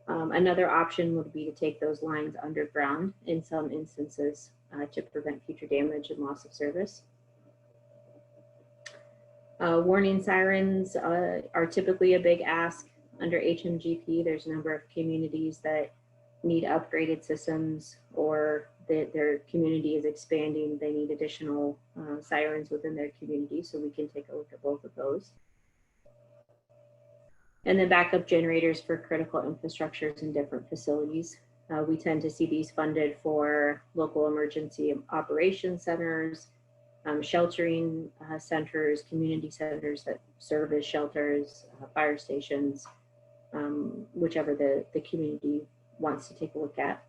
Another option would be to take those lines underground in some instances to prevent future damage and loss of service. Warning sirens are typically a big ask under HMGP. There's a number of communities that need upgraded systems, or their community is expanding. They need additional sirens within their community, so we can take a look at both of those. And then backup generators for critical infrastructures in different facilities. We tend to see these funded for local emergency operations centers, sheltering centers, community centers that serve as shelters, fire stations, whichever the community wants to take a look at.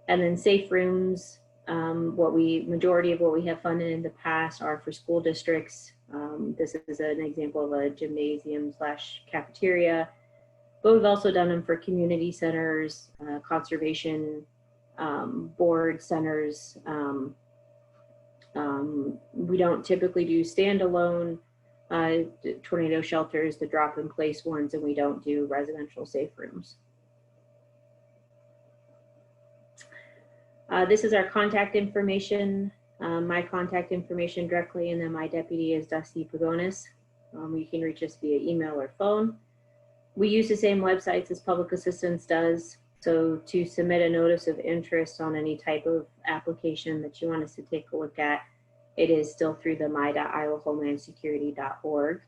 And then safe rooms, majority of what we have funded in the past are for school districts. This is an example of a gymnasium / cafeteria, but we've also done them for community centers, conservation board centers. We don't typically do standalone tornado shelters, the drop in place ones, and we don't do residential safe rooms. This is our contact information. My contact information directly, and then my deputy is Dusty Pagonis. You can reach us via email or phone. We use the same websites as Public Assistance does. So to submit a notice of interest on any type of application that you want us to take a look at, it is still through the my.iowahomelandsecurity.org.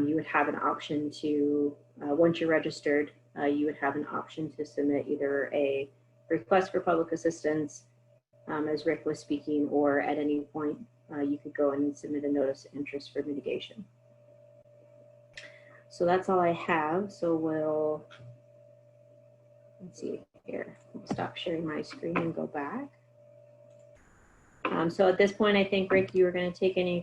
You would have an option to, once you're registered, you would have an option to submit either a request for public assistance, as Rick was speaking, or at any point you could go and submit a notice of interest for mitigation. So that's all I have. So let's see here. I'll stop sharing my screen and go back. So at this point, I think, Rick, you were going to take any